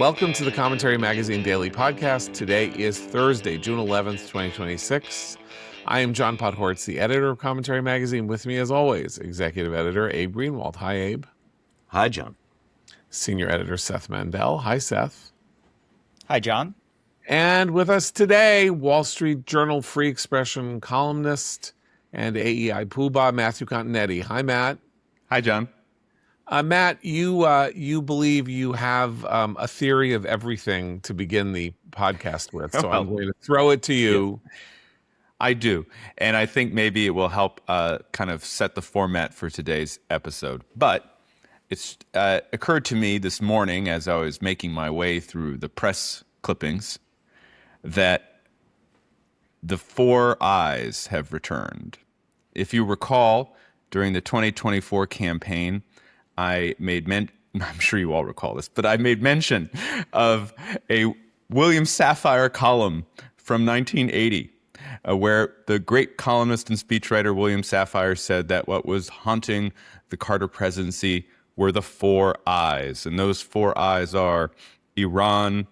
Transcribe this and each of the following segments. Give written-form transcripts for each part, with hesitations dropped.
Welcome to the Commentary Magazine Daily Podcast. Today is Thursday, June 11th, 2026. I am John Podhoretz, the editor of Commentary Magazine. With me, as always, executive editor Abe Greenwald. Hi, Abe. Hi, John. Senior editor Seth Mandel. Hi, Seth. Hi, John. And with us today, Wall Street Journal Free Expression columnist and AEI Poobah, Matthew Continetti. Hi, Matt. Hi, John. Matt, you believe you have a theory of everything to begin the podcast with, so I'm going to throw it to you. Yeah, I do, and I think maybe it will help kind of set the format for today's episode. But it's occurred to me this morning as I was making my way through the press clippings that the four eyes have returned. If you recall, during the 2024 campaign, I'm sure you all recall this, but I made mention of a William Safire column from 1980, where the great columnist and speechwriter William Safire said that what was haunting the Carter presidency were the four eyes. And those four eyes are Iran,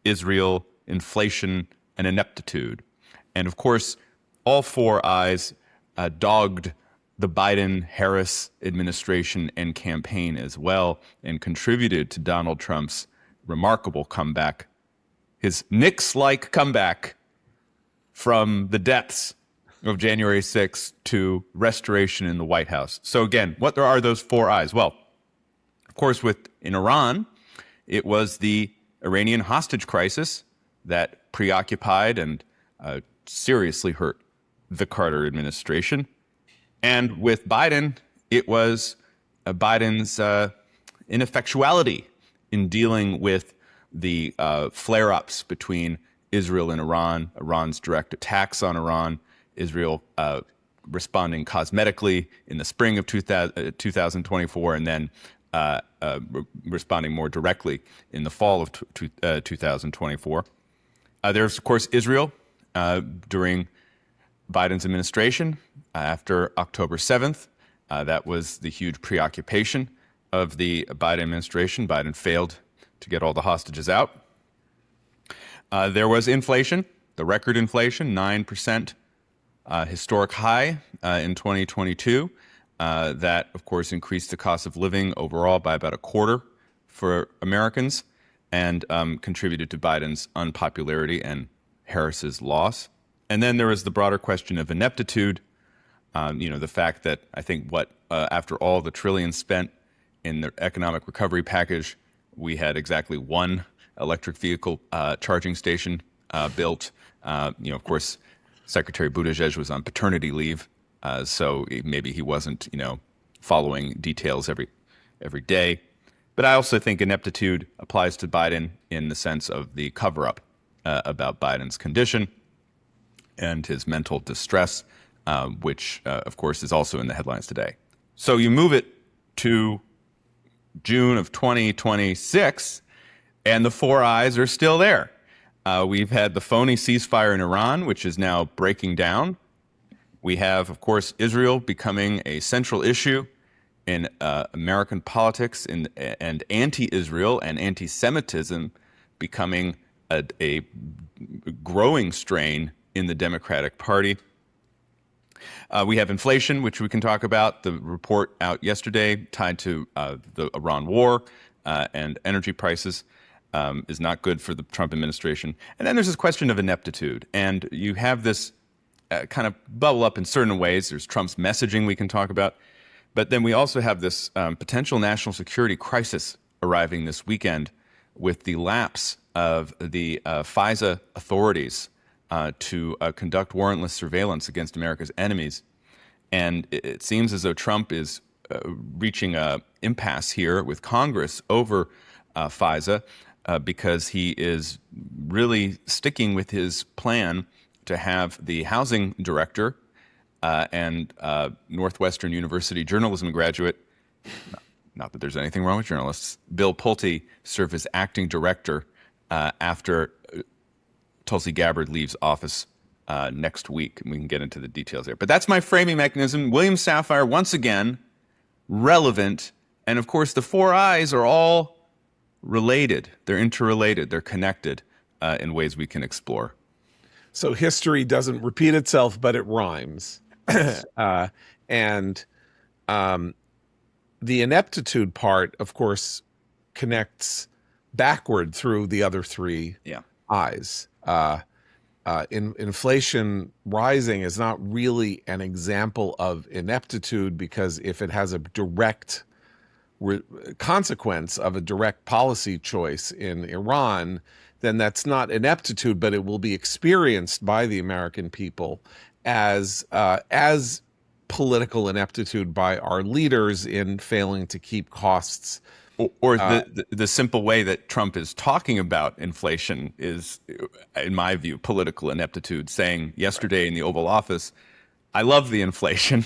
Israel, inflation, and ineptitude. And of course, all four eyes dogged the Biden-Harris administration and campaign as well, and contributed to Donald Trump's remarkable comeback, his Knicks-like comeback from the depths of January 6th to restoration in the White House. So again, what are those four eyes? Well, of course, in Iran, it was the Iranian hostage crisis that preoccupied and seriously hurt the Carter administration. And with Biden, it was Biden's ineffectuality in dealing with the flare-ups between Israel and Iran, Iran's direct attacks on Iran, Israel responding cosmetically in the spring of 2024, and then responding more directly in the fall of 2024. There's, of course, Israel during Biden's administration after October 7th. That was the huge preoccupation of the Biden administration. Biden failed to get all the hostages out. There was inflation, the record inflation, 9%, historic high in 2022. That, of course, increased the cost of living overall by about a quarter for Americans and contributed to Biden's unpopularity and Harris's loss. And then there was the broader question of ineptitude, the fact that I think after all the trillions spent in the economic recovery package, we had exactly one electric vehicle charging station built. Of course, Secretary Buttigieg was on paternity leave, so maybe he wasn't, following details every day. But I also think ineptitude applies to Biden in the sense of the cover-up about Biden's condition and his mental distress, which, of course, is also in the headlines today. So you move it to June of 2026, and the four eyes are still there. We've had the phony ceasefire in Iran, which is now breaking down. We have, of course, Israel becoming a central issue in American politics, and anti-Israel and anti-Semitism becoming a growing strain in the Democratic Party. We have inflation, which we can talk about. The report out yesterday tied to the Iran war and energy prices is not good for the Trump administration. And then there's this question of ineptitude. And you have this kind of bubble up in certain ways. There's Trump's messaging we can talk about. But then we also have this potential national security crisis arriving this weekend with the lapse of the FISA authorities to conduct warrantless surveillance against America's enemies. And it seems as though Trump is reaching an impasse here with Congress over FISA because he is really sticking with his plan to have the housing director and Northwestern University journalism graduate, not that there's anything wrong with journalists, Bill Pulte serve as acting director after Tulsi Gabbard leaves office next week. And we can get into the details there. But that's my framing mechanism. William Safire, once again, relevant. And of course, the four eyes are all related. They're interrelated. They're connected in ways we can explore. So history doesn't repeat itself, but it rhymes. And the ineptitude part, of course, connects backward through the other three eyes. Inflation rising is not really an example of ineptitude, because if it has a direct consequence of a direct policy choice in Iran, then that's not ineptitude, but it will be experienced by the American people as political ineptitude by our leaders in failing to keep costs. Or the simple way that Trump is talking about inflation is, in my view, political ineptitude, saying yesterday in the Oval Office, I love the inflation.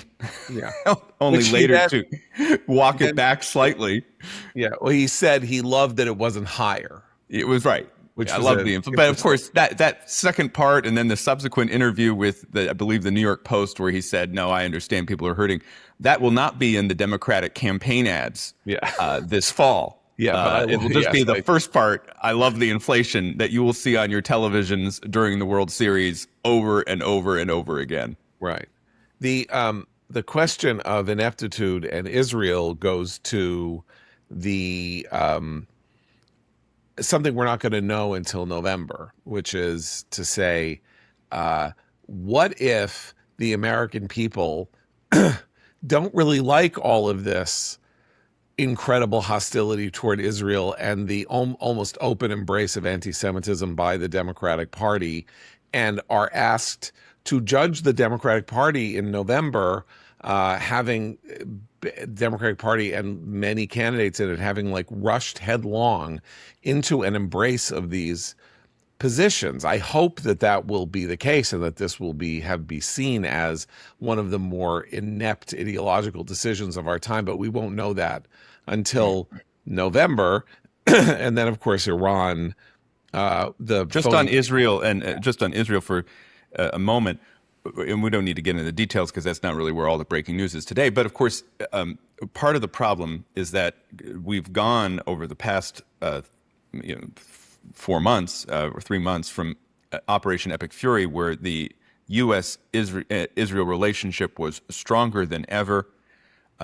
Yeah. Only later to walk it back slightly. Yeah. Well, he said he loved that it wasn't higher. It was right. I love the inflation. But of course, that second part, and then the subsequent interview with I believe the New York Post, where he said, no, I understand people are hurting. That will not be in the Democratic campaign ads this fall. Yeah, it will just be the first part, I love the inflation, that you will see on your televisions during the World Series over and over and over again. Right. The question of ineptitude and Israel goes to the something we're not going to know until November, which is to say, what if the American people don't really like all of this incredible hostility toward Israel and the almost open embrace of anti-Semitism by the Democratic Party, and are asked to judge the Democratic Party in November, having Democratic Party and many candidates in it having like rushed headlong into an embrace of these positions. I hope that that will be the case, and that this will be seen as one of the more inept ideological decisions of our time. But we won't know that until November, and then of course Iran. On Israel for a moment, and we don't need to get into the details because that's not really where all the breaking news is today. But of course, part of the problem is that we've gone over the past 4 months or 3 months from Operation Epic Fury, where the U.S.-Israel relationship was stronger than ever.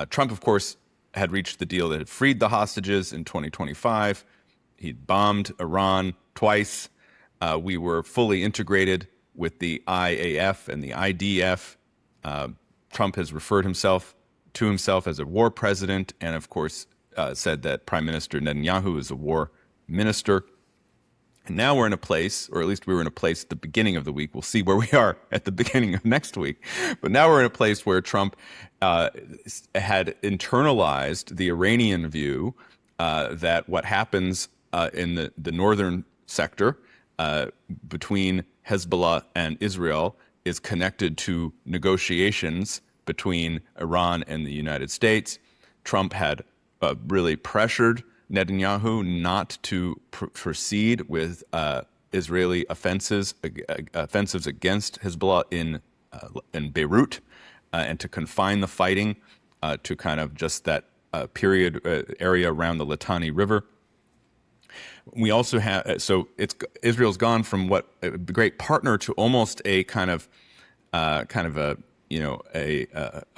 Trump, of course, had reached the deal that had freed the hostages in 2025. He'd bombed Iran twice. We were fully integrated with the IAF and the IDF. Trump has referred to himself as a war president, and of course said that Prime Minister Netanyahu is a war minister. And now we're in a place, or at least we were in a place at the beginning of the week. We'll see where we are at the beginning of next week. But now we're in a place where Trump had internalized the Iranian view that what happens in the northern sector between Hezbollah and Israel is connected to negotiations between Iran and the United States. Trump had really pressured Netanyahu not to proceed with Israeli offensives against Hezbollah in Beirut, and to confine the fighting to kind of just that area around the Litani River. We also have Israel's gone from what a great partner to almost a kind of a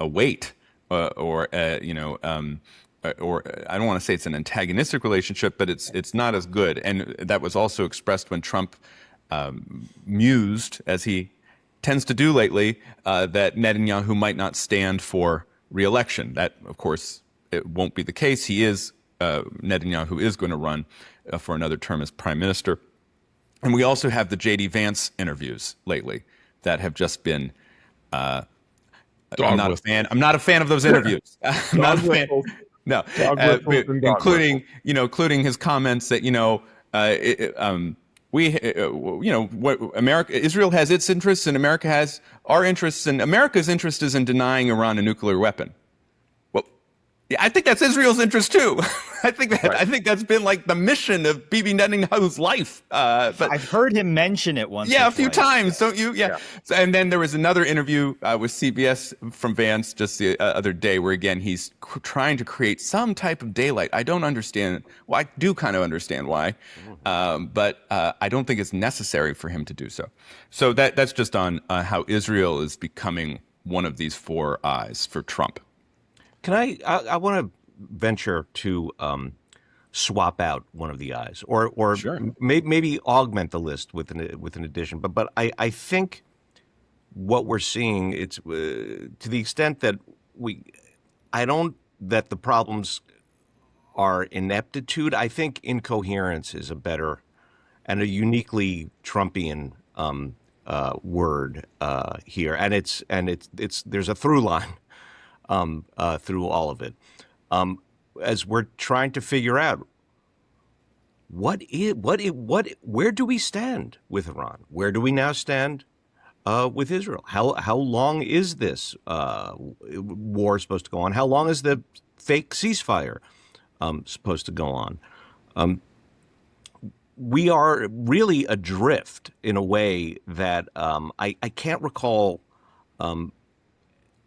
weight or I don't want to say it's an antagonistic relationship, but it's not as good. And that was also expressed when Trump mused, as he tends to do lately, that Netanyahu might not stand for re-election. That, of course, it won't be the case. Netanyahu is going to run for another term as prime minister. And we also have the J.D. Vance interviews lately that have just been I'm not a fan of those interviews. I'm not a fan. No, including his comments that Israel has its interests and America has our interests, and America's interest is in denying Iran a nuclear weapon. Well, Yeah, I think that's Israel's interest too. Right. I think that's been like the mission of Bibi Netanyahu's life. But I've heard him mention it once. yeah, or a few twice. times, don't you? Yeah. Yeah. So, and then there was another interview with CBS from Vance just the other day, where again he's trying to create some type of daylight. I don't understand. Well, I do kind of understand why, but I don't think it's necessary for him to do so. So that's just on how Israel is becoming one of these four eyes for Trump. Can I want to venture to swap out one of the eyes, or Sure. maybe augment the list with an addition. But I think what we're seeing, it's to the extent that that the problems are ineptitude. I think incoherence is a better and a uniquely Trumpian word here, and it's there's a through line through all of it, as we're trying to figure out where do we stand with Iran? Where do we now stand with Israel? How long is this war supposed to go on? How long is the fake ceasefire supposed to go on? We are really adrift in a way that I can't recall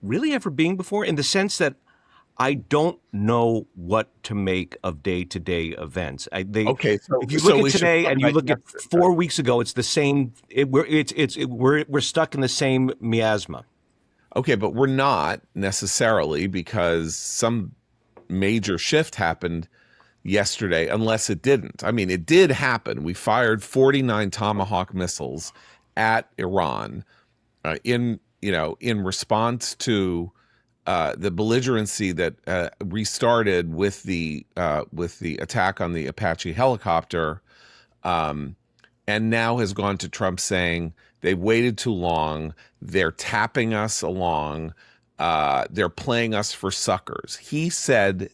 really ever being before, in the sense that I don't know what to make of day-to-day events. Okay, so if you so look we at should today talk and you about look at yesterday. 4 weeks ago, it's the same. We're stuck in the same miasma. Okay, but we're not necessarily, because some major shift happened yesterday, unless it didn't. I mean, it did happen. We fired 49 Tomahawk missiles at Iran in response to the belligerency that restarted with the attack on the Apache helicopter, and now has gone to Trump saying they waited too long. They're tapping us along. They're playing us for suckers. He said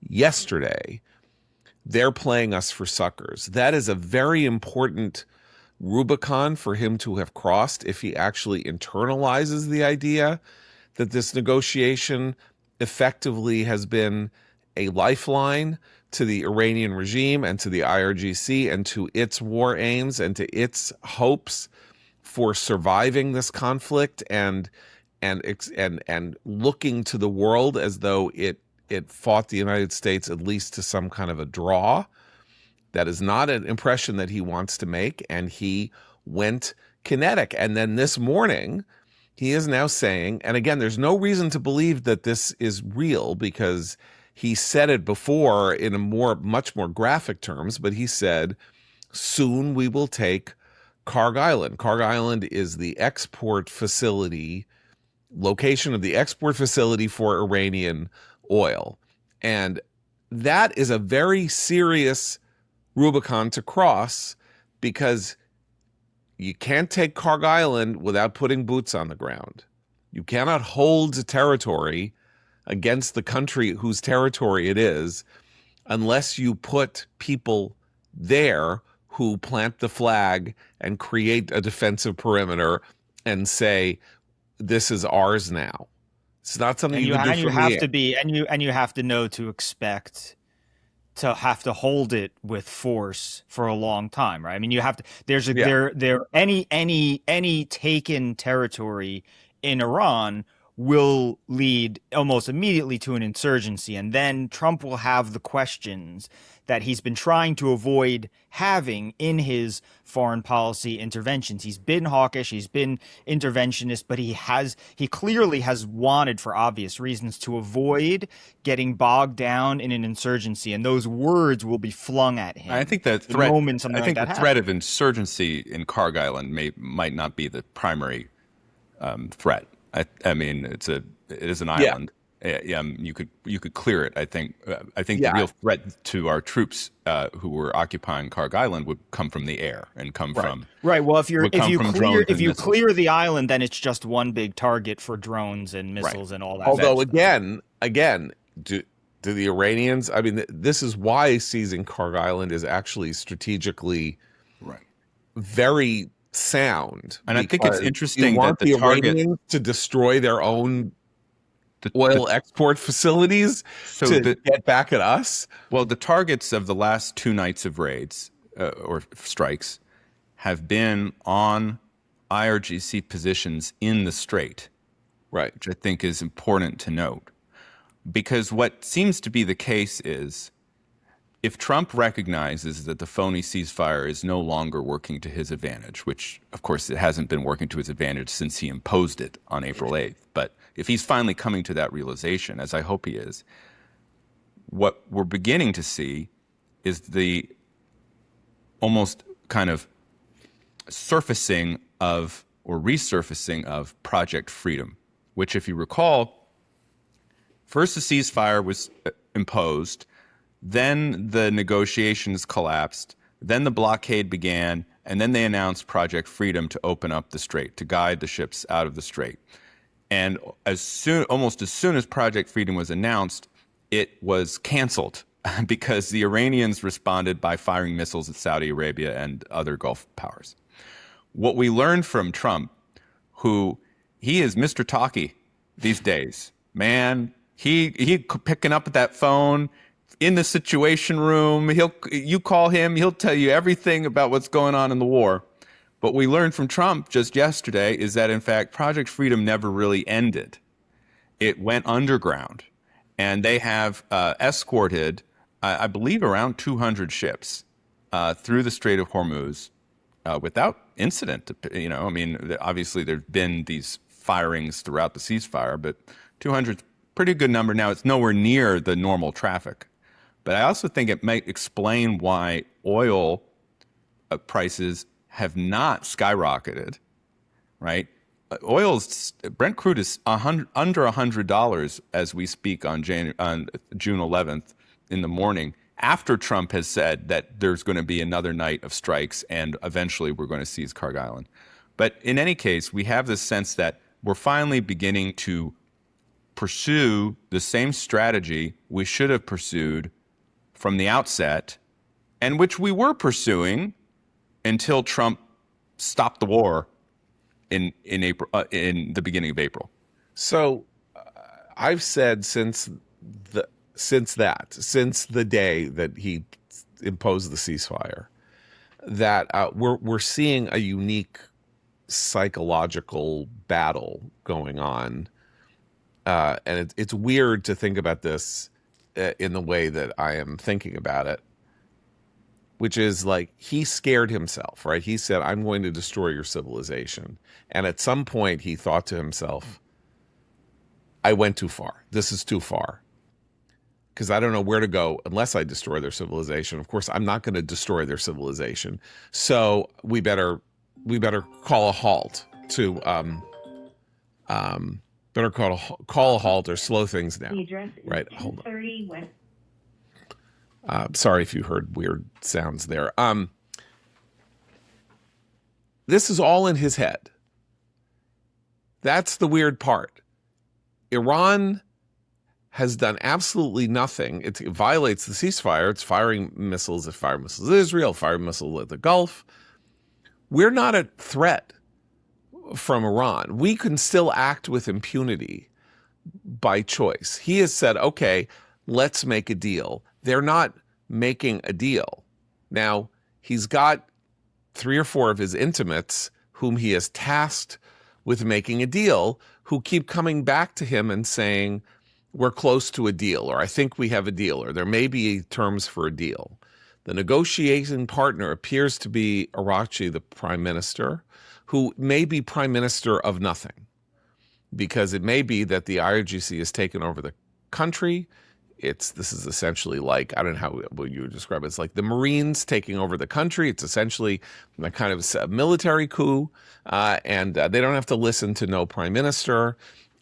yesterday, they're playing us for suckers. That is a very important Rubicon for him to have crossed if he actually internalizes the idea that this negotiation effectively has been a lifeline to the Iranian regime and to the IRGC and to its war aims and to its hopes for surviving this conflict and looking to the world as though it fought the United States at least to some kind of a draw. That is not an impression that he wants to make, and he went kinetic. And then this morning, he is now saying, and again, there's no reason to believe that this is real, because he said it before in much more graphic terms, but he said, soon we will take Kharg Island. Kharg Island is the location of the export facility for Iranian oil. And that is a very serious Rubicon to cross, because you can't take Kharg Island without putting boots on the ground. You cannot hold territory against the country whose territory it is unless you put people there who plant the flag and create a defensive perimeter and say, this is ours now. It's not something you can do from the air. And you have to know to expect to have to hold it with force for a long time, right? I mean, you have to. Any taken territory in Iran will lead almost immediately to an insurgency, and then Trump will have the questions that he's been trying to avoid having in his foreign policy interventions. He's been hawkish, he's been interventionist, but he clearly has wanted, for obvious reasons, to avoid getting bogged down in an insurgency, and those words will be flung at him. I think the threat of insurgency in Kharg Island might not be the primary threat. I mean, it is an island. You could clear it. I think the real threat to our troops who were occupying Kharg Island would come from the air and come from right. Well, if you clear the island, then it's just one big target for drones and missiles and all that. Although again, do the Iranians? I mean, this is why seizing Kharg Island is actually strategically very sound. And I think it's interesting you want that the target Iranians to destroy their own oil export facilities to get back at us? Well, the targets of the last 2 nights of raids or strikes have been on IRGC positions in the Strait, right? Which I think is important to note. Because what seems to be the case is if Trump recognizes that the phony ceasefire is no longer working to his advantage, which, of course, it hasn't been working to his advantage since he imposed it on April 8th, but if he's finally coming to that realization, as I hope he is, what we're beginning to see is the almost kind of surfacing of or resurfacing of Project Freedom, which, if you recall, first the ceasefire was imposed, then the negotiations collapsed, then the blockade began, and then they announced Project Freedom to open up the strait, to guide the ships out of the strait. And almost as soon as Project Freedom was announced, it was canceled because the Iranians responded by firing missiles at Saudi Arabia and other Gulf powers. What we learned from Trump, he is Mr. Talkie these days, man, he picking up that phone in the Situation Room. You call him, he'll tell you everything about what's going on in the war. What we learned from Trump just yesterday is that, in fact, Project Freedom never really ended. It went underground, and they have escorted, I believe, around 200 ships through the Strait of Hormuz without incident. I mean, obviously there've been these firings throughout the ceasefire, but 200 is a pretty good number. Now, it's nowhere near the normal traffic. But I also think it might explain why oil prices have not skyrocketed, right? Brent crude is under $100 as we speak on June 11th in the morning, after Trump has said that there's going to be another night of strikes and eventually we're going to seize Kharg Island. But in any case, we have this sense that we're finally beginning to pursue the same strategy we should have pursued from the outset, and which we were pursuing until Trump stopped the war in April, in the beginning of April. So I've said since the day that he imposed the ceasefire that we're seeing a unique psychological battle going on, and it's weird to think about this in the way that I am thinking about it, which is like he scared himself, right? He said, I'm going to destroy your civilization. And at some point he thought to himself, I went too far. This is too far. Because I don't know where to go unless I destroy their civilization. Of course, I'm not going to destroy their civilization. So we better call a halt to call a halt or slow things down. Right, hold on. Sorry if you heard weird sounds there. This is all in his head. That's the weird part. Iran has done absolutely nothing. It violates the ceasefire. It's firing missiles at Israel, firing missiles at the Gulf. We're not a threat from Iran. We can still act with impunity by choice. He has said, okay, let's make a deal. They're not making a deal. Now, he's got 3 or 4 of his intimates whom he has tasked with making a deal, who keep coming back to him and saying, we're close to a deal, or I think we have a deal, or there may be terms for a deal. The negotiating partner appears to be Arachi, the prime minister, who may be prime minister of nothing, because it may be that the IRGC has taken over the country. This is essentially like, I don't know how you would describe it. It's like the Marines taking over the country. It's essentially a kind of military coup, and they don't have to listen to no prime minister,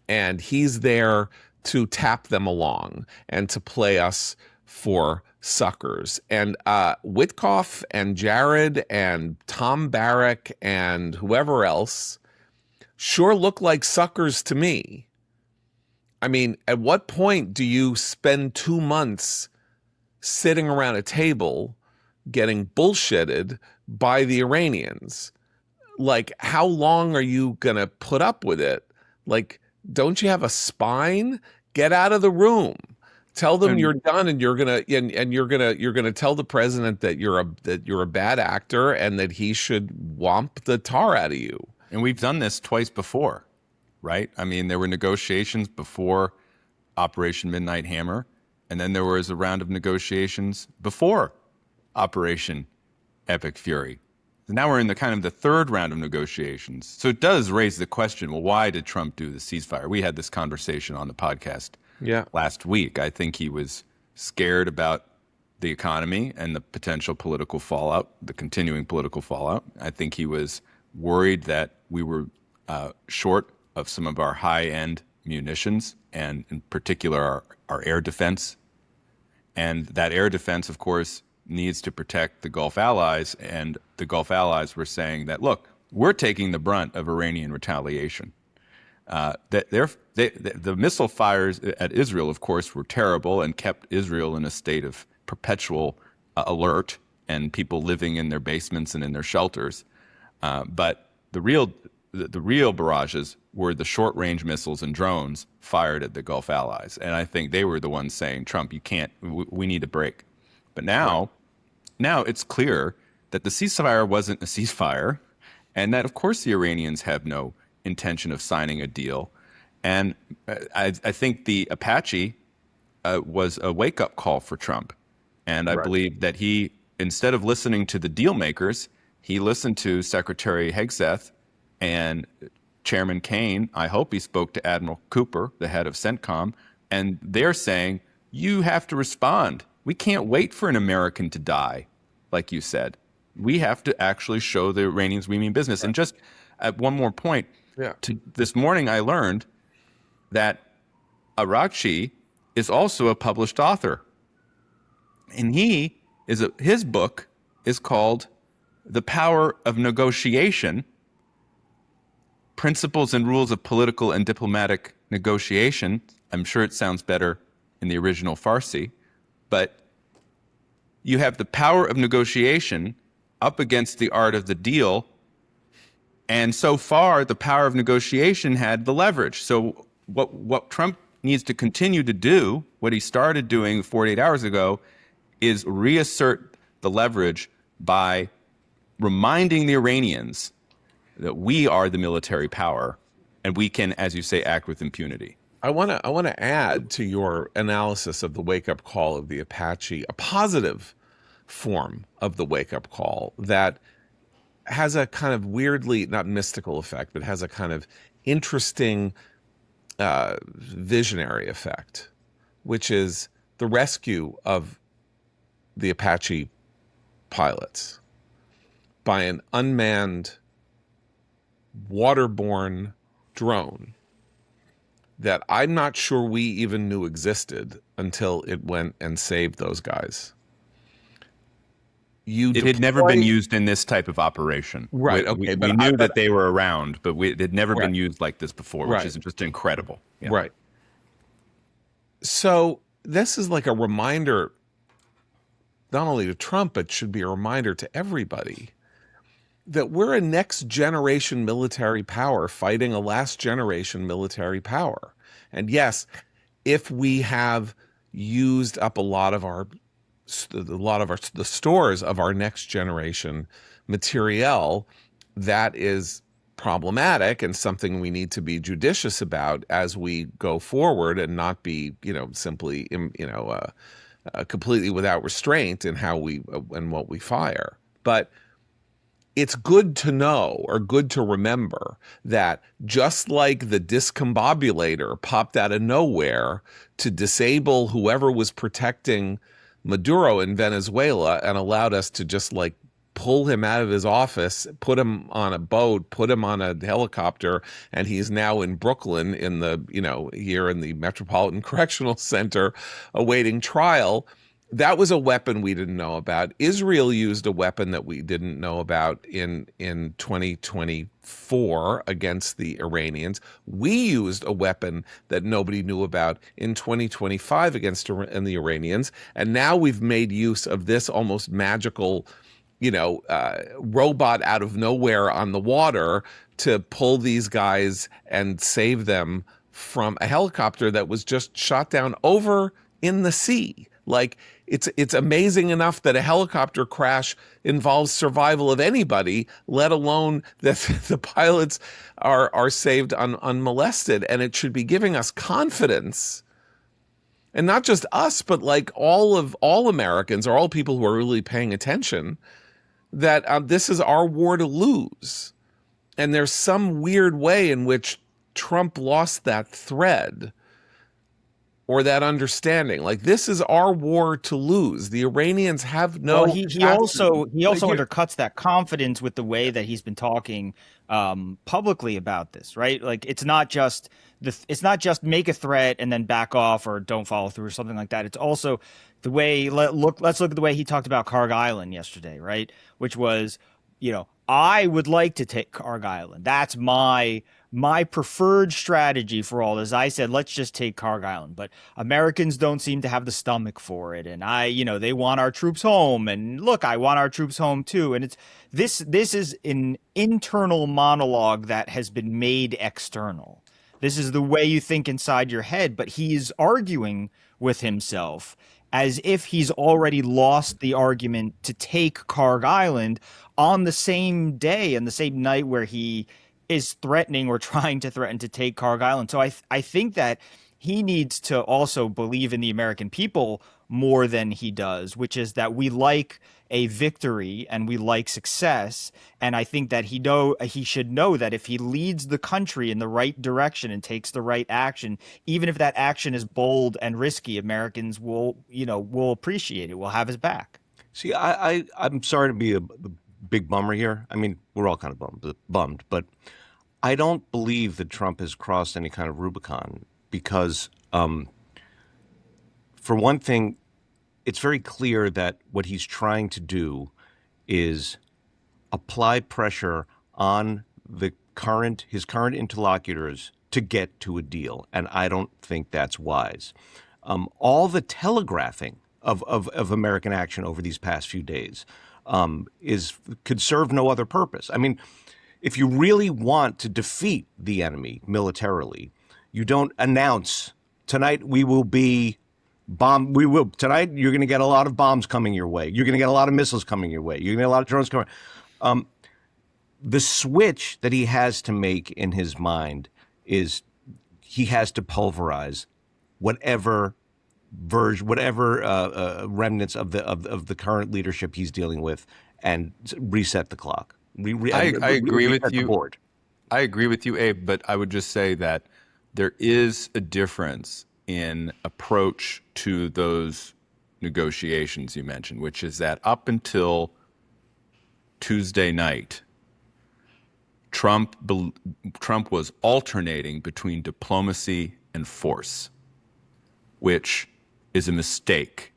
and he's there to tap them along and to play us for suckers. And Witkoff and Jared and Tom Barrack and whoever else sure look like suckers to me. I mean, at what point do you spend 2 months sitting around a table getting bullshitted by the Iranians? Like, how long are you going to put up with it? Like, don't you have a spine? Get out of the room. Tell them you're done, and you're gonna tell the president that you're a bad actor and that he should whomp the tar out of you. And we've done this twice before, right? I mean, there were negotiations before Operation Midnight Hammer, and then there was a round of negotiations before Operation Epic Fury. And now we're in the kind of the third round of negotiations. So it does raise the question, well, why did Trump do the ceasefire? We had this conversation on the podcast last week. I think he was scared about the economy and the potential political fallout, the continuing political fallout. I think he was worried that we were short of some of our high-end munitions, and in particular our air defense. And that air defense, of course, needs to protect the Gulf allies, and the Gulf allies were saying that, look, we're taking the brunt of Iranian retaliation. The missile fires at Israel, of course, were terrible and kept Israel in a state of perpetual alert and people living in their basements and in their shelters. But the real barrages were the short-range missiles and drones fired at the Gulf allies. And I think they were the ones saying, Trump, you can't, we need a break. But now it's clear that the ceasefire wasn't a ceasefire, and that, of course, the Iranians have no intention of signing a deal. And I think the Apache was a wake-up call for Trump. And I believe that he, instead of listening to the deal makers, he listened to Secretary Hegseth and Chairman Kane. I hope he spoke to Admiral Cooper, the head of CENTCOM, and they're saying, you have to respond. We can't wait for an American to die, like you said. We have to actually show the Iranians we mean business. And just at one more point, this morning I learned that Arakchi is also a published author. And his book is called The Power of Negotiation, Principles and Rules of Political and Diplomatic Negotiation. I'm sure it sounds better in the original Farsi, but you have the power of negotiation up against the art of the deal. And so far, the power of negotiation had the leverage. So what Trump needs to continue to do, what he started doing 48 hours ago, is reassert the leverage by reminding the Iranians that we are the military power and we can, as you say, act with impunity. I want to add to your analysis of the wake-up call of the Apache a positive form of the wake-up call that has a kind of weirdly, not mystical effect, but has a kind of interesting visionary effect, which is the rescue of the Apache pilots by an unmanned waterborne drone that I'm not sure we even knew existed until it went and saved those guys. It had never been used in this type of operation. Right, we knew that they were around, but it had never been used like this before, which is just incredible. Yeah. Right. So this is like a reminder, not only to Trump, but should be a reminder to everybody that we're a next generation military power fighting a last generation military power. And yes, if we have used up a lot of the stores of our next generation materiel, that is problematic and something we need to be judicious about as we go forward and not be, simply, completely without restraint in how we and what we fire. But it's good to know, or good to remember, that just like the discombobulator popped out of nowhere to disable whoever was protecting Maduro in Venezuela and allowed us to just like pull him out of his office, put him on a boat, put him on a helicopter, and he's now in Brooklyn in the, here in the Metropolitan Correctional Center awaiting trial. That was a weapon we didn't know about. Israel used a weapon that we didn't know about in 2024 against the Iranians. We used a weapon that nobody knew about in 2025 against the Iranians. And now we've made use of this almost magical, robot out of nowhere on the water to pull these guys and save them from a helicopter that was just shot down over in the sea. Like, it's amazing enough that a helicopter crash involves survival of anybody, let alone that the pilots are saved unmolested. And it should be giving us confidence, and not just us, but like all Americans, or all people who are really paying attention, that this is our war to lose. And there's some weird way in which Trump lost that thread, or that understanding. Like, this is our war to lose. The Iranians have no. Well, he also undercuts that confidence with the way that he's been talking publicly about this, right? Like, it's not just make a threat and then back off or don't follow through or something like that. It's also the way. Let's look at the way he talked about Kharg Island yesterday, right? Which was, I would like to take Kharg Island. That's my preferred strategy for all this. I said, let's just take Kharg Island, but Americans don't seem to have the stomach for it. And they want our troops home, and look, I want our troops home too. And this is an internal monologue that has been made external. This is the way you think inside your head, but he's arguing with himself as if he's already lost the argument to take Kharg Island on the same day and the same night where he is threatening or trying to threaten to take Kharg Island. So I think that he needs to also believe in the American people more than he does, which is that we like a victory and we like success. And I think that he should know that if he leads the country in the right direction and takes the right action, even if that action is bold and risky, Americans will appreciate it. We'll have his back. See, I'm sorry to be a big bummer here. I mean, we're all kind of bummed, but I don't believe that Trump has crossed any kind of Rubicon because, for one thing, it's very clear that what he's trying to do is apply pressure on his current interlocutors to get to a deal, and I don't think that's wise. All the telegraphing of American action over these past few days could serve no other purpose. I mean, if you really want to defeat the enemy militarily, you don't announce tonight we will be bombed. Tonight you're going to get a lot of bombs coming your way. You're going to get a lot of missiles coming your way. You're going to get a lot of drones coming. The switch that he has to make in his mind is he has to pulverize whatever remnants of the current leadership he's dealing with and reset the clock. I agree with you. I agree with you, Abe, but I would just say that there is a difference in approach to those negotiations you mentioned, which is that up until Tuesday night, Trump was alternating between diplomacy and force, which is a mistake.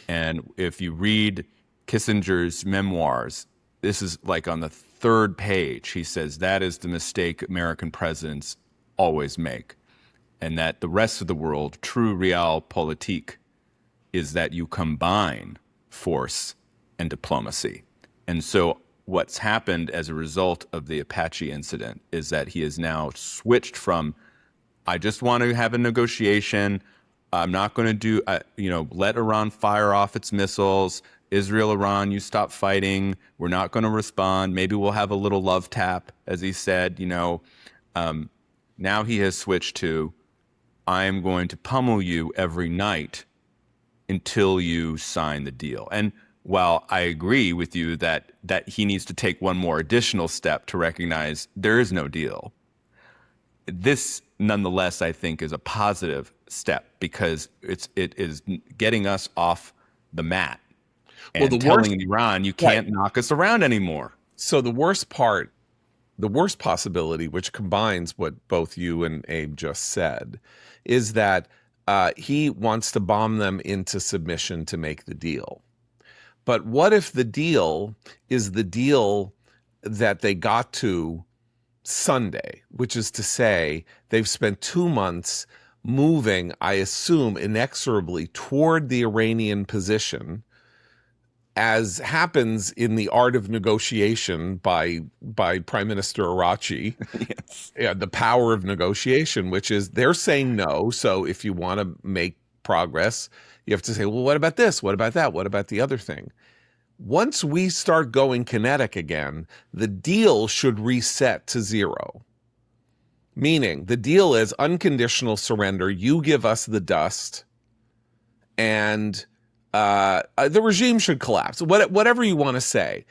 And if you read Kissinger's memoirs, this is like on the third page. He says that is the mistake American presidents always make. And that the rest of the world, true realpolitik, is that you combine force and diplomacy. And so what's happened as a result of the Apache incident is that he has now switched from, I just want to have a negotiation. I'm not going to let Iran fire off its missiles. Israel, Iran, you stop fighting. We're not going to respond. Maybe we'll have a little love tap, as he said. Now he has switched to, I am going to pummel you every night until you sign the deal. And while I agree with you that he needs to take one more additional step to recognize there is no deal, this nonetheless, I think, is a positive step because it is getting us off the mat and telling Iran you can't knock us around anymore. So the worst possibility, which combines what both you and Abe just said, is that he wants to bomb them into submission to make the deal. But what if the deal is the deal that they got to Sunday, which is to say they've spent 2 months moving, I assume, inexorably toward the Iranian position, as happens in the art of negotiation by Prime Minister Arachi, Yes. yeah, the power of negotiation, which is they're saying no. So if you want to make progress, you have to say, well, what about this? What about that? What about the other thing? Once we start going kinetic again, the deal should reset to zero. Meaning the deal is unconditional surrender. You give us the dust, and the regime should collapse. Whatever you want to say,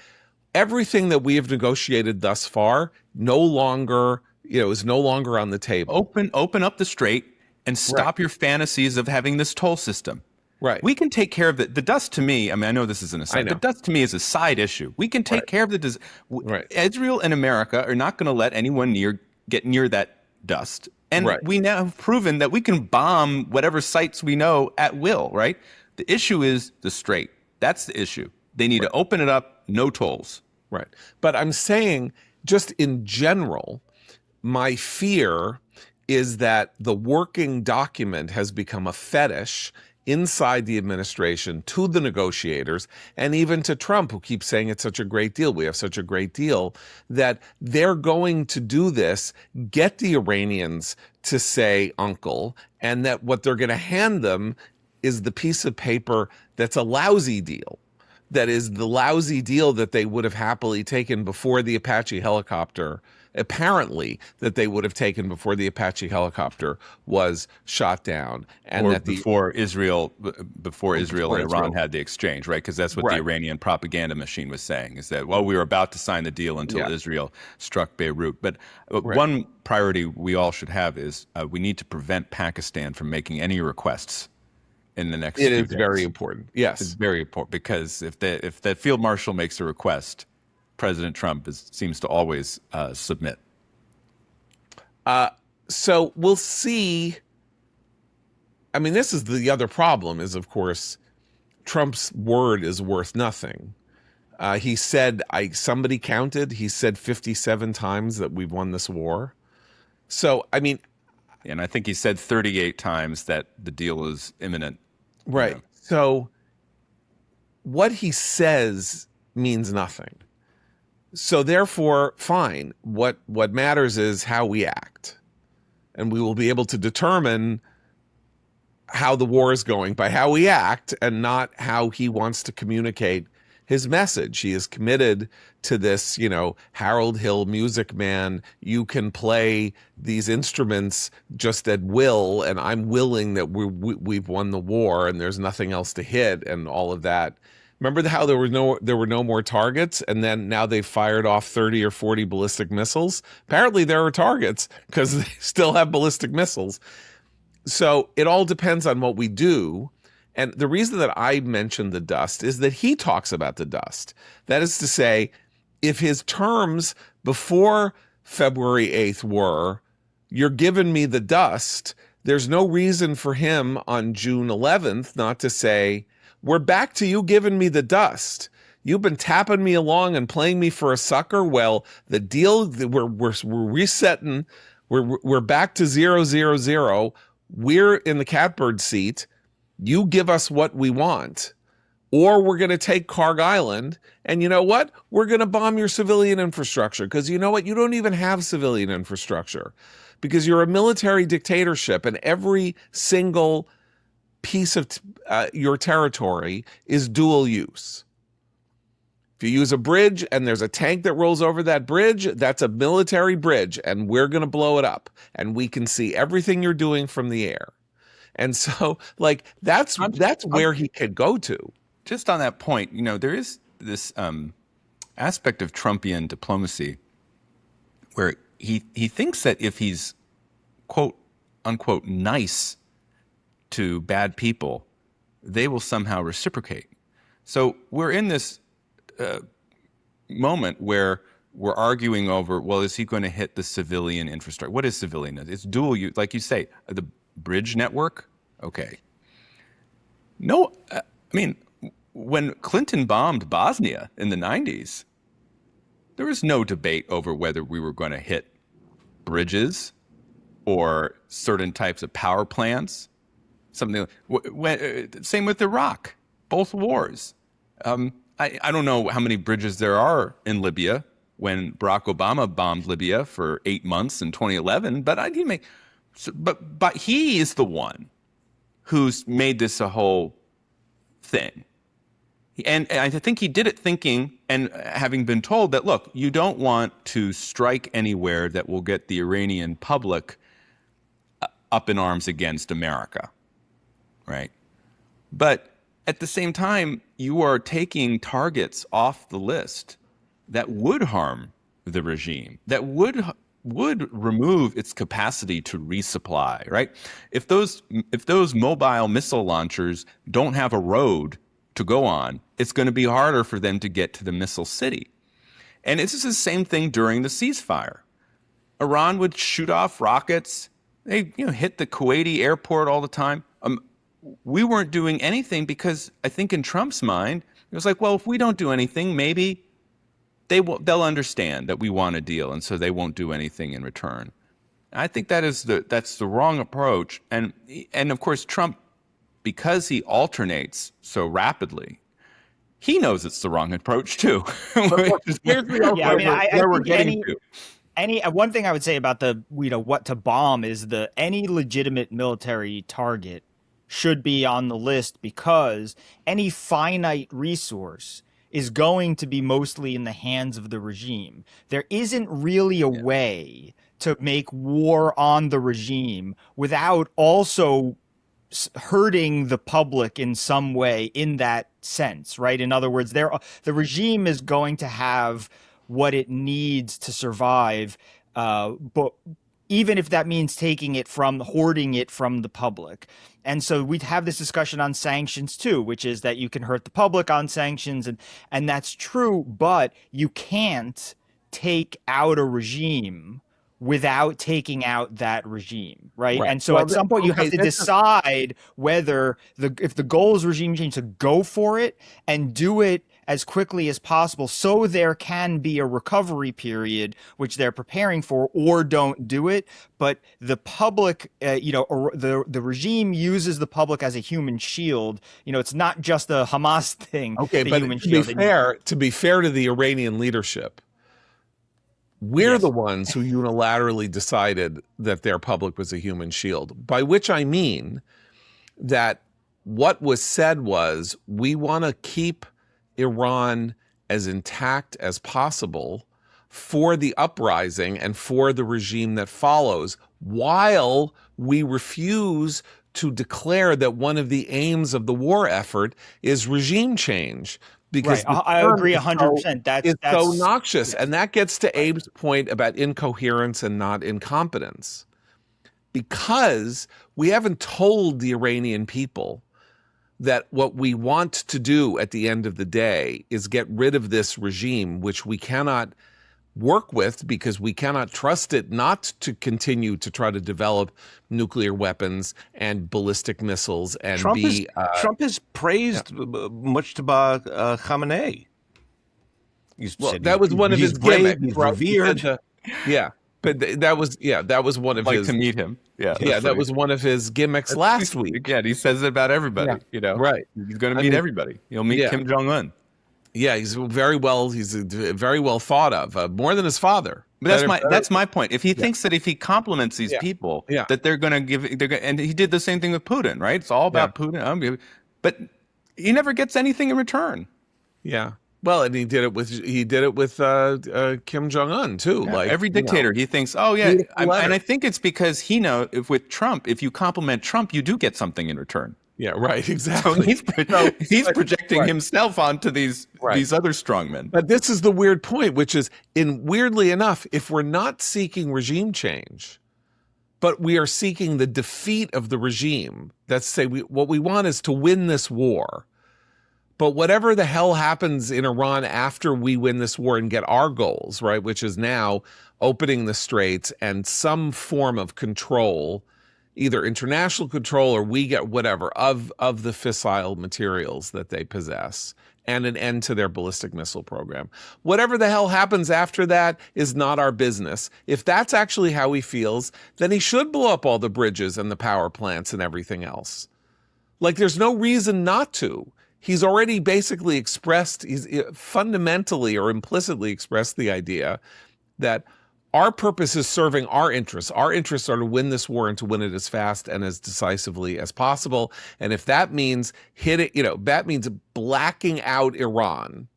everything that we have negotiated thus far is no longer on the table. Open up the strait and stop your fantasies of having this toll system. Right. We can take care of the dust. To me, I mean, I know this is an aside. The dust to me is a side issue. We can take care of the Israel and America are not going to let anyone get near that dust. And we now have proven that we can bomb whatever sites we know at will, right? The issue is the strait. That's the issue. They need to open it up, no tolls. Right. But I'm saying, just in general, my fear is that the working document has become a fetish inside the administration to the negotiators and even to Trump, who keeps saying it's such a great deal. We have such a great deal, that they're going to do this, get the Iranians to say uncle, and that what they're going to hand them is the piece of paper that's a lousy deal. That is the lousy deal that they would have happily taken before the Apache helicopter, apparently that they would have taken before the Apache helicopter was shot down. And or that before Israel and Iran had the exchange, right? Because that's what the Iranian propaganda machine was saying, is that, well, we were about to sign the deal until Israel struck Beirut. But one priority we all should have is we need to prevent Pakistan from making any requests in the next few days. It is very important. Yes. It's very important, because if that field marshal makes a request, President Trump seems to always submit. So we'll see. I mean, this is the other problem is, of course, Trump's word is worth nothing. He said, somebody counted, he said 57 times that we've won this war. So, I mean. And I think he said 38 times that the deal is imminent. Right. You know. So what he says means nothing. So therefore, fine. What matters is how we act. And we will be able to determine how the war is going by how we act and not how he wants to communicate his message. He is committed to this, Harold Hill Music Man. You can play these instruments just at will, and I'm willing that we've won the war and there's nothing else to hit and all of that. Remember how there were no more targets, and then now they've fired off 30 or 40 ballistic missiles? Apparently there are targets because they still have ballistic missiles. So it all depends on what we do. And the reason that I mentioned the dust is that he talks about the dust. That is to say, if his terms before February 8th were, you're giving me the dust, there's no reason for him on June 11th not to say, we're back to you giving me the dust. You've been tapping me along and playing me for a sucker. Well, the deal, we're resetting. We're back to 0-0-0. We're in the catbird seat. You give us what we want, or we're going to take Kharg Island, and you know what? We're going to bomb your civilian infrastructure, because you know what? You don't even have civilian infrastructure, because you're a military dictatorship, and every single piece of your territory is dual use. If you use a bridge and there's a tank that rolls over that bridge, that's a military bridge, and we're going to blow it up, and we can see everything you're doing from the air. And so, that's where he could go to. Just on that point, there is this aspect of Trumpian diplomacy where he thinks that if he's, quote, unquote, nice to bad people, they will somehow reciprocate. So we're in this moment where we're arguing over, well, is he going to hit the civilian infrastructure? What is civilian? It's dual use, like you say, the bridge network? Okay. No, I mean, when Clinton bombed Bosnia in the 90s, there was no debate over whether we were going to hit bridges or certain types of power plants. Same with Iraq, both wars. I I don't know how many bridges there are in Libya when Barack Obama bombed Libya for 8 months in 2011, but but he is the one who's made this a whole thing. And I think he did it thinking and having been told that, look, you don't want to strike anywhere that will get the Iranian public up in arms against America, right? But at the same time, you are taking targets off the list that would harm the regime, that would remove its capacity to resupply, right? If those mobile missile launchers don't have a road to go on, it's going to be harder for them to get to the missile city. And this is the same thing during the ceasefire. Iran would shoot off rockets. They hit the Kuwaiti airport all the time. We weren't doing anything because I think in Trump's mind, it was like, well, if we don't do anything, maybe they'll understand that we want a deal, and so they won't do anything in return. I think that's the wrong approach. And of course, Trump, because he alternates so rapidly, he knows it's the wrong approach too. One thing I would say about the what to bomb is any legitimate military target should be on the list, because any finite resource is going to be mostly in the hands of the regime. There isn't really a way to make war on the regime without also hurting the public in some way in that sense, right? In other words, the regime is going to have what it needs to survive, but even if that means hoarding it from the public. And so we'd have this discussion on sanctions too, which is that you can hurt the public on sanctions, and that's true, but you can't take out a regime without taking out that regime, right? And so at some point you have to decide whether if the goal is regime change, to go for it and do it as quickly as possible so there can be a recovery period, which they're preparing for, or don't do it. But the public, the regime uses the public as a human shield. It's not just a Hamas thing. Okay, but to be fair to the Iranian leadership, we're the ones who unilaterally decided that their public was a human shield, by which I mean that what was said was, we want to keep Iran as intact as possible for the uprising and for the regime that follows, while we refuse to declare that one of the aims of the war effort is regime change. Because I agree 100%. That's so noxious. And that gets to Abe's point about incoherence and not incompetence. Because we haven't told the Iranian people that what we want to do at the end of the day is get rid of this regime, which we cannot work with because we cannot trust it not to continue to try to develop nuclear weapons and ballistic missiles. And Trump has praised Mujtaba Khamenei. That was one of his gimmicks. He's revered. But that was one of his. To meet him. That was one of his gimmicks last week. Again, he says it about everybody. Right. He's going to meet everybody. He'll meet Kim Jong-un. Yeah, he's very well thought of, more than his father. But that's my point. If he thinks that if he compliments these people, that and he did the same thing with Putin, right? It's all about Putin. But he never gets anything in return. Yeah. Well, and he did it with Kim Jong-un too. Yeah, like every dictator, he thinks, and I think it's because he knows with Trump, if you compliment Trump, you do get something in return. Yeah, right, exactly. So he's projecting himself onto these other strongmen. But this is the weird point, which is, weirdly enough, if we're not seeking regime change, but we are seeking the defeat of the regime, that's say what we want is to win this war. But whatever the hell happens in Iran after we win this war and get our goals, right, which is now opening the straits and some form of control, either international control or we get whatever of the fissile materials that they possess, and an end to their ballistic missile program. Whatever the hell happens after that is not our business. If that's actually how he feels, then he should blow up all the bridges and the power plants and everything else. Like, there's no reason not to. he's already basically expressed, he's fundamentally or implicitly expressed the idea that our purpose is serving our interests. Our interests are to win this war and to win it as fast and as decisively as possible. And if that means that means blacking out Iran,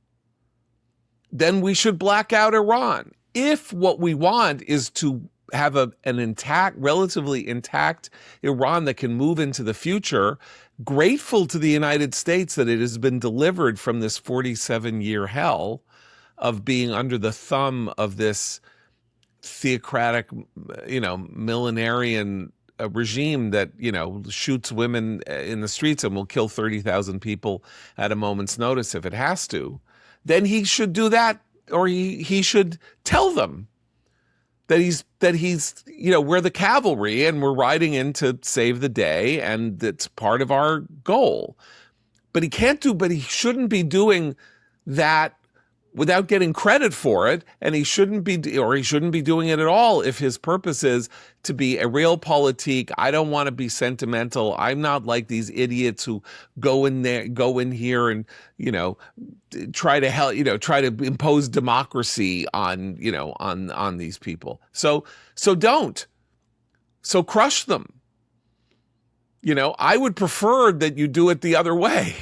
then we should black out Iran. If what we want is to have an intact, relatively intact Iran that can move into the future, grateful to the United States that it has been delivered from this 47-year hell of being under the thumb of this theocratic, millenarian regime that, shoots women in the streets and will kill 30,000 people at a moment's notice if it has to, then he should do that, or he should tell them that he's we're the cavalry and we're riding in to save the day and it's part of our goal. But he shouldn't be doing that without getting credit for it, and he shouldn't be doing it at all if his purpose is to be a realpolitik. I don't want to be sentimental. I'm not like these idiots who go in here and try to impose democracy on these people. So don't. So crush them. I would prefer that you do it the other way.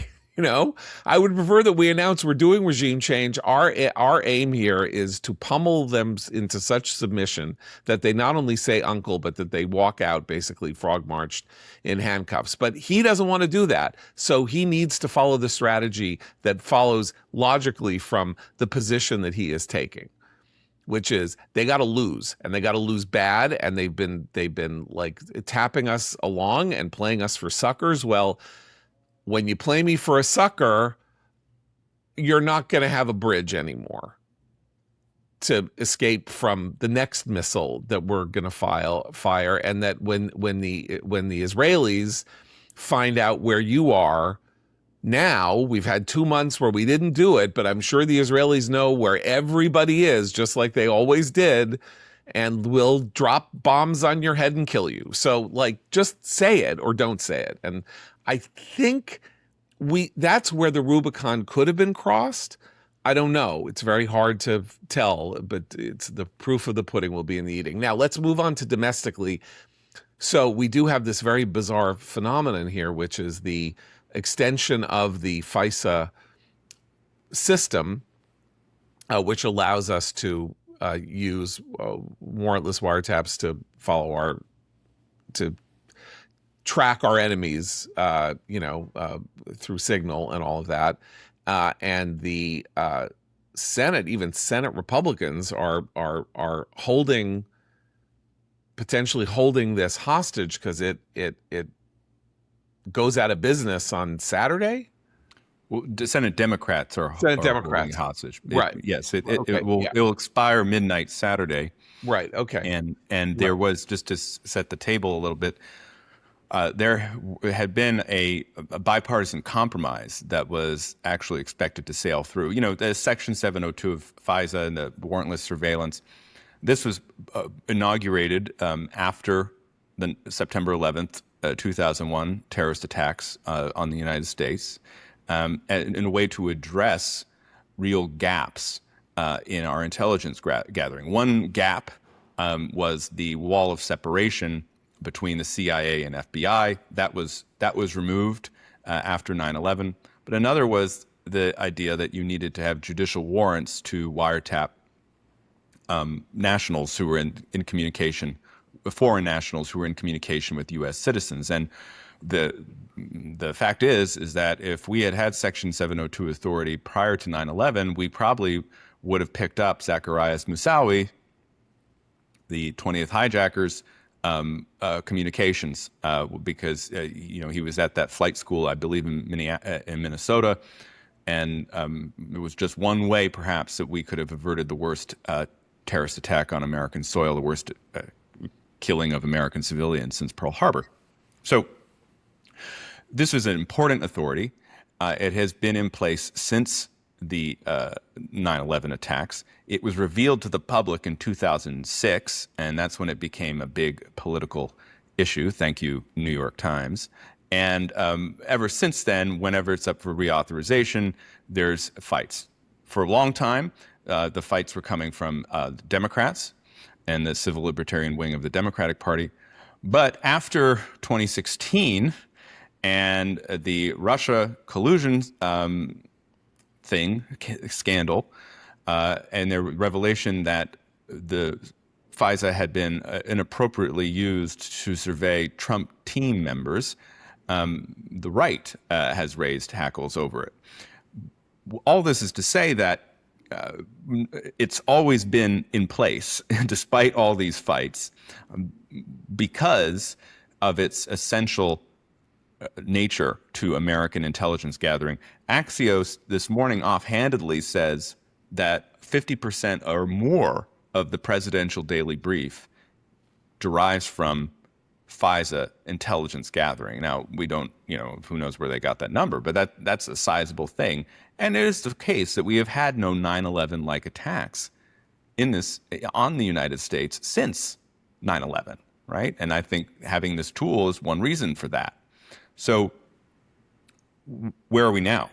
I would prefer that we announce we're doing regime change. Our aim here is to pummel them into such submission that they not only say uncle, but that they walk out basically frog marched in handcuffs. But he doesn't want to do that. So he needs to follow the strategy that follows logically from the position that he is taking, which is they got to lose, and they got to lose bad. And they've been like tapping us along and playing us for suckers. Well, when you play me for a sucker, you're not going to have a bridge anymore to escape from the next missile that we're going to fire. And that when the Israelis find out where you are, now we've had 2 months where we didn't do it, but I'm sure the Israelis know where everybody is, just like they always did, and will drop bombs on your head and kill you. So just say it or don't say it. And I think that's where the Rubicon could have been crossed. I don't know. It's very hard to tell, but it's the proof of the pudding will be in the eating. Now let's move on to domestically. So we do have this very bizarre phenomenon here, which is the extension of the FISA system, which allows us to use warrantless wiretaps to track our enemies, through Signal and all of that. And the Senate, even Senate Republicans are potentially holding this hostage because it goes out of business on Saturday. Well, the Senate Democrats are holding hostage. Right. Yes. It will expire midnight Saturday. Right. Okay. And there was, just to set the table a little bit, there had been a bipartisan compromise that was actually expected to sail through. The Section 702 of FISA and the warrantless surveillance. This was inaugurated after the September 11th, 2001 terrorist attacks on the United States, in a way to address real gaps in our intelligence gathering. One gap was the wall of separation between the CIA and FBI. That was removed after 9/11. But another was the idea that you needed to have judicial warrants to wiretap nationals who were in communication, foreign nationals who were in communication with U.S. citizens. And the fact is that if we had Section 702 authority prior to 9/11, we probably would have picked up Zacharias Moussaoui, the 20th hijackers, communications, because he was at that flight school, I believe, in Minnesota, and it was just one way, perhaps, that we could have averted the worst terrorist attack on American soil, the worst killing of American civilians since Pearl Harbor. So this is an important authority. It has been in place since the 9/11 attacks. It was revealed to the public in 2006, and that's when it became a big political issue. Thank you, New York Times. And ever since then, whenever it's up for reauthorization, there's fights. For a long time, the fights were coming from the Democrats and the civil libertarian wing of the Democratic Party. But after 2016 and the Russia collusion scandal, and the revelation that the FISA had been inappropriately used to survey Trump team members, the right has raised hackles over it. All this is to say that it's always been in place, despite all these fights, because of its essential nature to American intelligence gathering. Axios this morning offhandedly says that 50% or more of the presidential daily brief derives from FISA intelligence gathering. Now, we don't, who knows where they got that number, but that's a sizable thing. And it is the case that we have had no 9/11-like attacks on the United States since 9/11, right? And I think having this tool is one reason for that. So where are we now?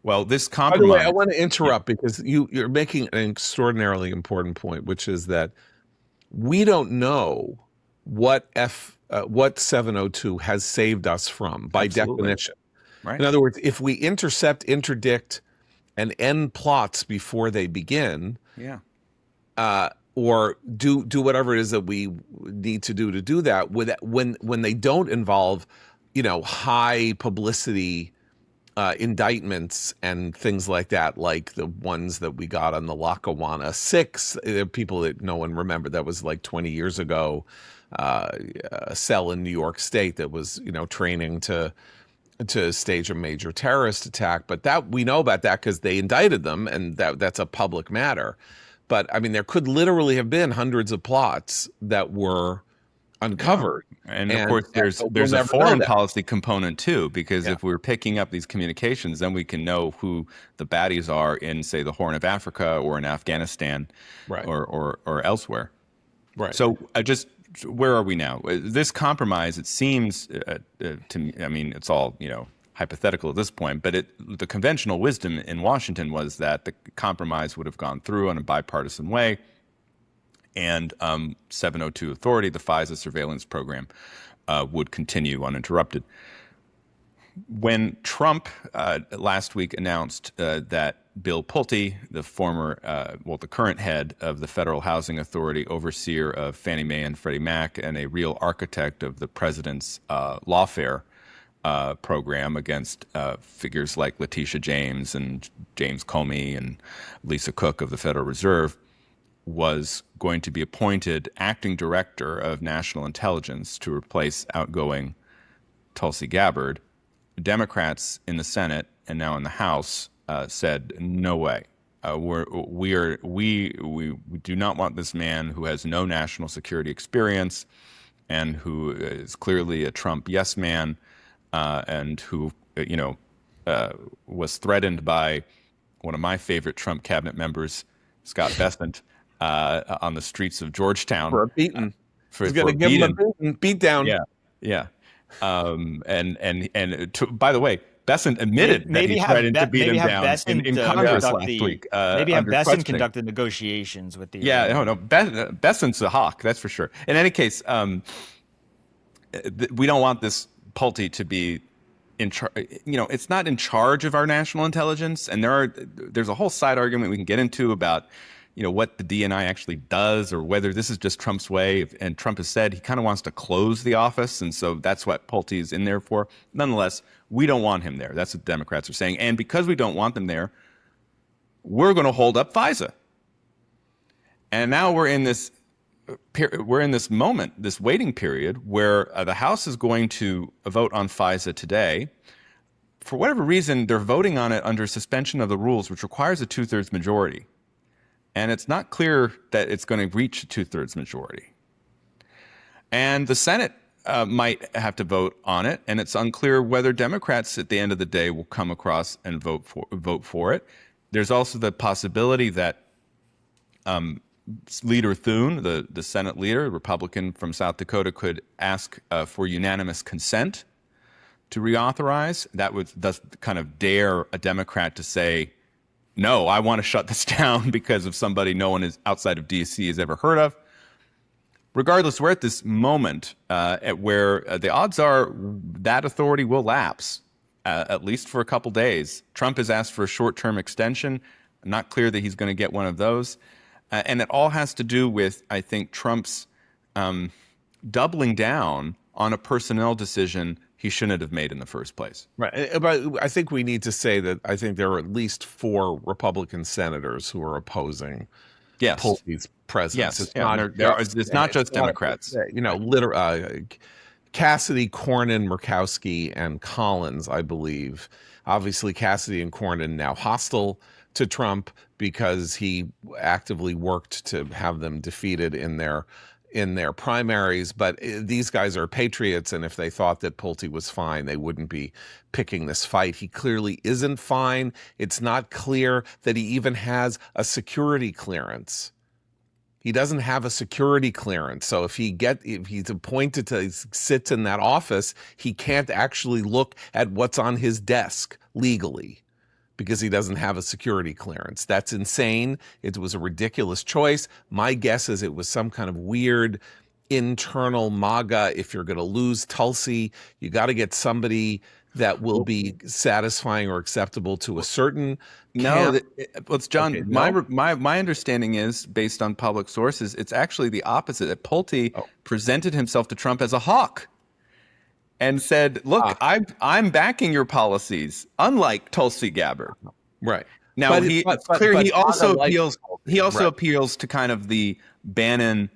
Well, this compromise... By the way, I want to interrupt because you're making an extraordinarily important point, which is that we don't know what 702 has saved us from by definition. Right. In other words, if we intercept, interdict, and end plots before they begin, or do whatever it is that we need to do that, when they don't involve, high publicity indictments and things like that, like the ones that we got on the Lackawanna 6, people that no one remembered, that was like 20 years ago, a cell in New York State that was, training to stage a major terrorist attack. But that we know about that because they indicted them, and that's a public matter. But I mean, there could literally have been hundreds of plots that were uncovered. And of course, there's a foreign policy component too, because if we're picking up these communications, then we can know who the baddies are in, say, the Horn of Africa or in Afghanistan, right, or elsewhere. Right. So where are we now? This compromise, it seems to me, I mean, it's all, hypothetical at this point, but the conventional wisdom in Washington was that the compromise would have gone through in a bipartisan way, and 702 authority, the FISA surveillance program, would continue uninterrupted. When Trump last week announced that Bill Pulte, the the current head of the Federal Housing Authority, overseer of Fannie Mae and Freddie Mac, and a real architect of the president's lawfare program against figures like Letitia James and James Comey and Lisa Cook of the Federal Reserve, was going to be appointed acting director of national intelligence to replace outgoing Tulsi Gabbard, Democrats in the Senate and now in the House said, no way. We do not want this man who has no national security experience and who is clearly a Trump yes man, and who was threatened by one of my favorite Trump cabinet members, Scott Bessent, on the streets of Georgetown for a beating. He's going to give him a beat down. Yeah. By the way, Bessent admitted that he threatened to beat him down in Congress last week. Maybe have Bessent conduct the negotiations with the Bessent's a hawk, that's for sure. In any case, we don't want this Pulte to be in charge. It's not in charge of our national intelligence, and there's a whole side argument we can get into about what the DNI actually does, or whether this is just Trump's way. And Trump has said he kind of wants to close the office, and so that's what Pulte is in there for. Nonetheless, we don't want him there. That's what Democrats are saying. And because we don't want them there, we're going to hold up FISA. And now we're in this moment, this waiting period, where the House is going to vote on FISA today. For whatever reason, they're voting on it under suspension of the rules, which requires a 2/3 majority. And it's not clear that it's going to reach a 2/3 majority. And the Senate might have to vote on it, and it's unclear whether Democrats at the end of the day will come across and vote for it. There's also the possibility that Leader Thune, the Senate leader, Republican from South Dakota, could ask for unanimous consent to reauthorize. That would thus kind of dare a Democrat to say, no, I want to shut this down because of somebody no one is outside of D.C. has ever heard of. Regardless, we're at this moment at where the odds are that authority will lapse, at least for a couple days. Trump has asked for a short-term extension. Not clear that he's going to get one of those. And it all has to do with, I think, Trump's doubling down on a personnel decision he shouldn't have made in the first place. Right. But I think we need to say that I think there are at least 4 Republican senators who are opposing Pulte's presence. Yes. It's not just Democrats. Cassidy, Cornyn, Murkowski, and Collins, I believe. Obviously, Cassidy and Cornyn now hostile to Trump because he actively worked to have them defeated in their primaries. But these guys are patriots, and if they thought that Pulte was fine, they wouldn't be picking this fight. He clearly isn't fine. It's not clear that he even has a security clearance. He doesn't have a security clearance. So if he's appointed to sit in that office, he can't actually look at what's on his desk legally because he doesn't have a security clearance. That's insane. It was a ridiculous choice. My guess is it was some kind of weird internal MAGA. If you're going to lose Tulsi, you got to get somebody that will be satisfying or acceptable to a certain camp. It's John. Okay, no? My understanding is, based on public sources, it's actually the opposite. That Pulte presented himself to Trump as a hawk and said, "Look, I'm backing your policies, unlike Tulsi Gabbard." Right. Now it's clear he also appeals. He also appeals to kind of the Bannon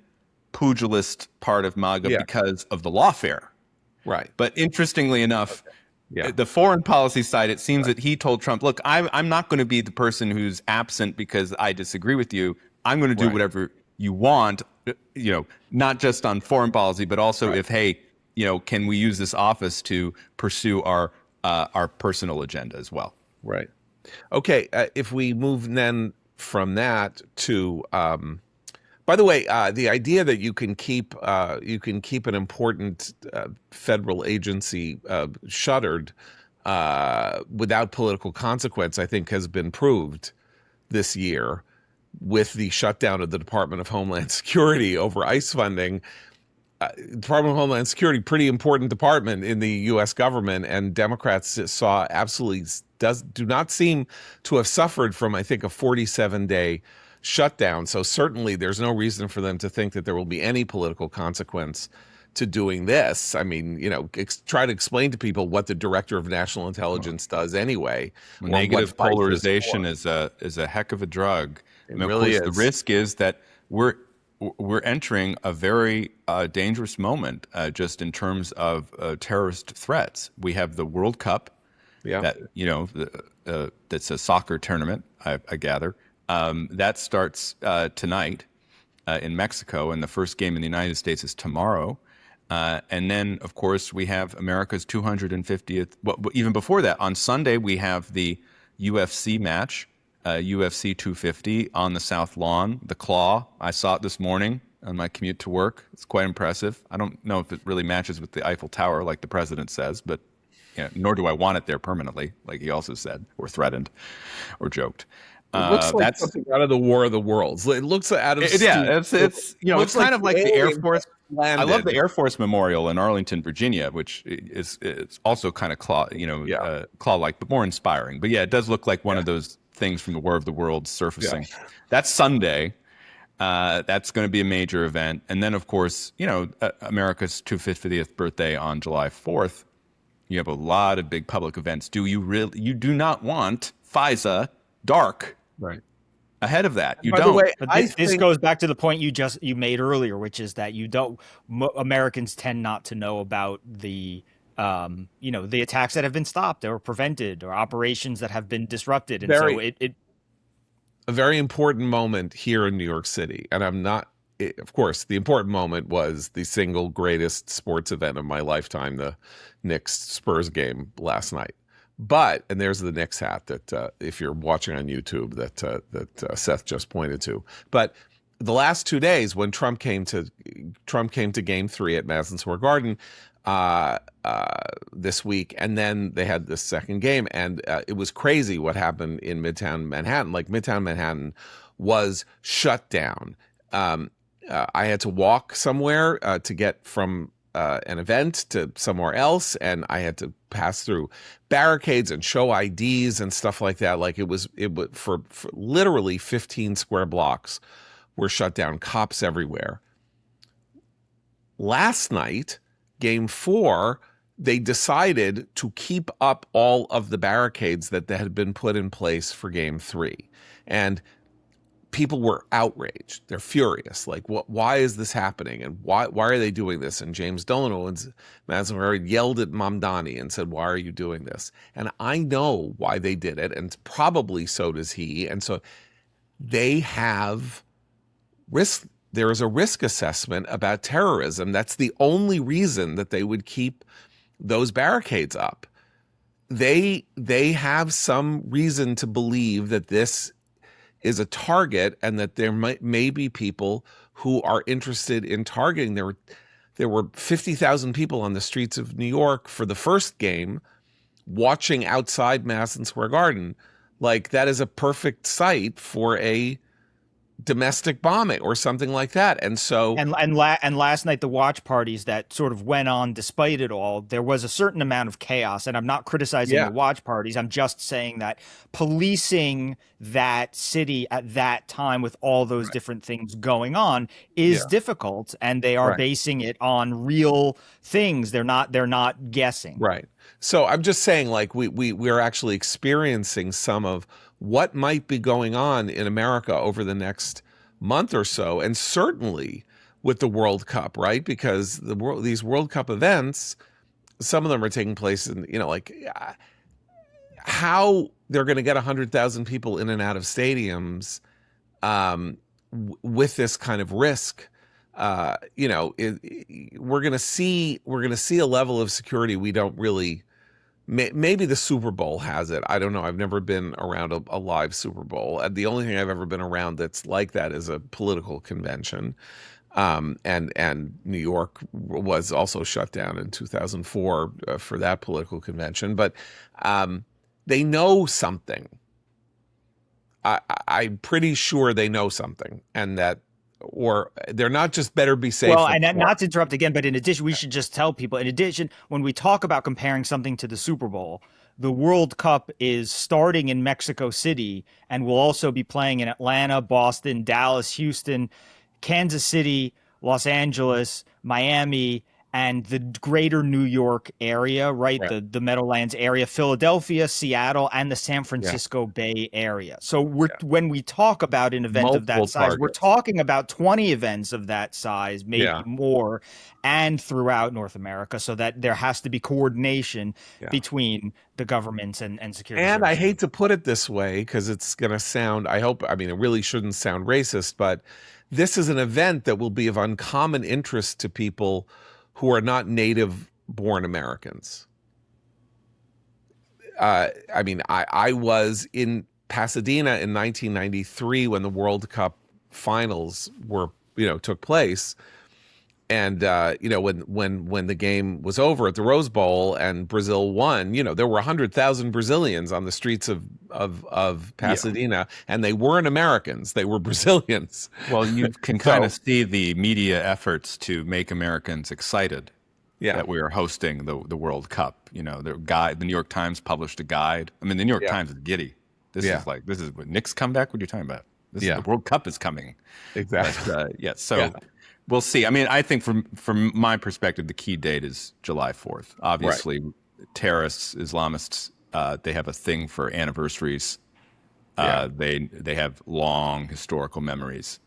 pugilist part of MAGA because of the lawfare. Right. But interestingly enough. Yeah. The foreign policy side, it seems that he told Trump, look, I'm not going to be the person who's absent because I disagree with you. I'm going to do whatever you want, not just on foreign policy, but also if, hey, can we use this office to pursue our personal agenda as well? Right. Okay. If we move then from that to, by the way, the idea that you can keep an important federal agency shuttered without political consequence, I think, has been proved this year with the shutdown of the Department of Homeland Security over ICE funding. Department of Homeland Security, pretty important department in the U.S. government, and Democrats saw absolutely do not seem to have suffered from, I think, a 47-day shutdown. So certainly there's no reason for them to think that there will be any political consequence to doing this. I mean, try to explain to people what the director of national intelligence does anyway. Negative polarization is a heck of a drug. It really is. The risk is that we're entering a very dangerous moment just in terms of terrorist threats. We have the World Cup, that that's a soccer tournament, I gather. That starts tonight in Mexico, and the first game in the United States is tomorrow. And then, of course, we have America's 250th. Well, even before that, on Sunday, we have the UFC match, UFC 250 on the South Lawn, the Claw. I saw it this morning on my commute to work. It's quite impressive. I don't know if it really matches with the Eiffel Tower like the president says, but nor do I want it there permanently, like he also said, or threatened, or joked. It looks like something out of the War of the Worlds. It looks out of it's kind of like the Air Force. Landed. I love the Air Force Memorial in Arlington, Virginia, which is also kind of claw-like, but more inspiring. But yeah, it does look like one of those things from the War of the Worlds surfacing. Yeah. That's Sunday. That's going to be a major event, and then of course, America's 250th birthday on July 4th. You have a lot of big public events. You do not want FISA dark. Right. Ahead of that, you By don't. The way, this goes back to the point you made earlier, which is that Americans tend not to know about the the attacks that have been stopped or prevented, or operations that have been disrupted, and a very important moment here in New York City. And I'm not. Of course, the important moment was the single greatest sports event of my lifetime, the Knicks Spurs game last night. But, and there's the Knicks hat that if you're watching on YouTube that Seth just pointed to. But the last 2 days when Trump came to Game 3 at Madison Square Garden, this week, and then they had this second game, and it was crazy what happened in Midtown Manhattan. Like, Midtown Manhattan was shut down. I had to walk somewhere to get from an event to somewhere else, and I had to pass through barricades and show IDs and stuff like that. Like, it was for literally 15 square blocks were shut down, cops everywhere. Last night, Game 4, they decided to keep up all of the barricades that had been put in place for Game 3. And people were outraged. They're furious. Like, why is this happening? And why are they doing this? And James Dolan and Madison yelled at Mamdani and said, why are you doing this? And I know why they did it, and probably so does he. And so they have risk. There is a risk assessment about terrorism. That's the only reason that they would keep those barricades up. They have some reason to believe that this is a target, and that there may be people who are interested in targeting. There were 50,000 people on the streets of New York for the first game watching outside Madison Square Garden. Like, that is a perfect site for a domestic bombing or something like that. And so and last night, the watch parties that sort of went on despite it all, there was a certain amount of chaos. And I'm not criticizing the watch parties. I'm just saying that policing that city at that time with all those different things going on is difficult, and they are basing it on real things. They're not guessing. Right. So I'm just saying, like, we're actually experiencing some of what might be going on in America over the next month or so, and certainly with the World Cup, right? Because these World Cup events, some of them are taking place in, like, how they're going to get 100,000 people in and out of stadiums with this kind of risk. We're going to see a level of security we don't really. Maybe the Super Bowl has it. I don't know. I've never been around a live Super Bowl. The only thing I've ever been around that's like that is a political convention. And New York was also shut down in 2004 for that political convention. But they know something. I'm pretty sure they know something, and that. Or they're not just better be safe. Well, and not to interrupt again, but in addition, we should just tell people, in addition, when we talk about comparing something to the Super Bowl, the World Cup is starting in Mexico City and will also be playing in Atlanta, Boston, Dallas, Houston, Kansas City, Los Angeles, Miami, and the greater New York area, right? The Meadowlands area, Philadelphia, Seattle, and the San Francisco Bay Area. So when we talk about an event of that size, we're talking about 20 events of that size, maybe more, and throughout North America, so that there has to be coordination between the governments and security And services. I hate to put it this way, because it's going to sound, it really shouldn't sound racist, but this is an event that will be of uncommon interest to people who are not native-born Americans. I was in Pasadena in 1993 when the World Cup finals took place, and when the game was over at the Rose Bowl and Brazil won, there were 100,000 Brazilians on the streets of Pasadena, and they weren't Americans; they were Brazilians. Well, you can kind of see the media efforts to make Americans excited that we are hosting the World Cup. The New York Times published a guide. I mean, the New York Times is giddy. This is what Knicks comeback. What are you talking about? The World Cup is coming. Exactly. But, we'll see. I mean, I think from my perspective, the key date is July 4th. Obviously, terrorists, Islamists, they have a thing for anniversaries. They have long historical memories.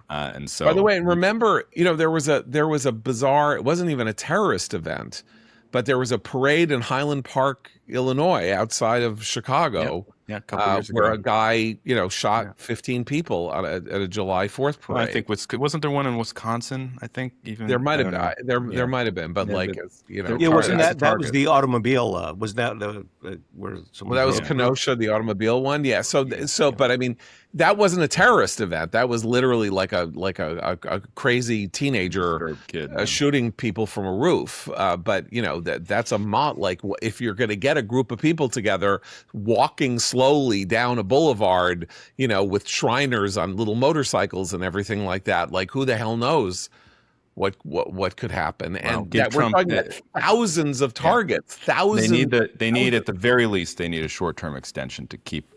And so, by the way, and remember, there was a bizarre. It wasn't even a terrorist event, but there was a parade in Highland Park Illinois, outside of Chicago. Yeah, a couple years where ago. a guy, shot 15 people at a July 4th parade. I think wasn't there one in Wisconsin? I think even there might I have don't been. know. There might have been, but Yeah, like but Yeah, wasn't that's that was Target. the automobile? Was that where someone? Well, that was drove? Kenosha, the automobile one. Yeah. But I mean, that wasn't a terrorist event. That was literally like a crazy teenager kid shooting people from a roof. But that's a like if you're going to get a group of people together walking slowly down a boulevard, with Shriners on little motorcycles and everything like that, like who the hell knows what could happen? And give that we're Trump talking about thousands of targets, thousands. They need at the very least they need a short-term extension to keep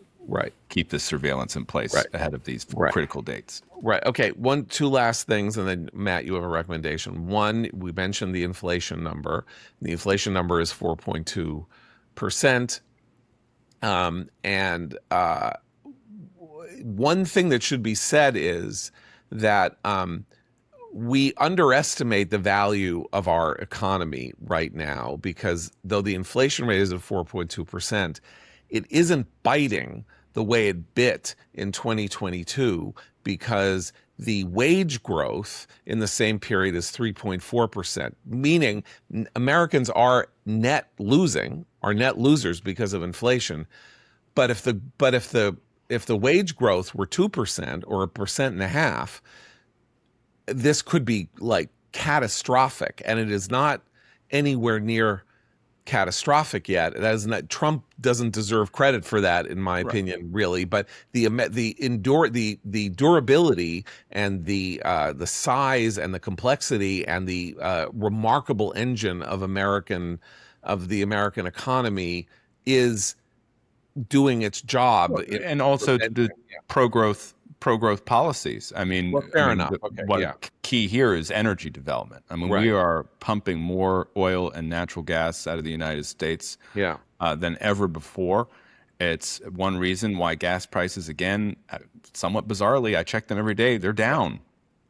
this surveillance in place ahead of these critical dates. Right. Okay. Two last things, and then Matt, you have a recommendation. One, we mentioned the inflation number. The inflation number is 4.2%. And one thing that should be said is that we underestimate the value of our economy right now, because though the inflation rate is at 4.2%, it isn't biting the way it bit in 2022, because the wage growth in the same period is 3.4%, meaning Americans are net losers because of inflation. But if the wage growth were 2% or 1.5%, this could be like catastrophic, and it is not anywhere near catastrophic yet. That is not, Trump doesn't deserve credit for that, in my opinion, really. But the durability and the size and the complexity and the remarkable engine of the American economy is doing its job, and also the pro-growth policies. I mean, fair enough. One key here is energy development. I mean, we are pumping more oil and natural gas out of the United States than ever before. It's one reason why gas prices, again, somewhat bizarrely, I check them every day, they're down.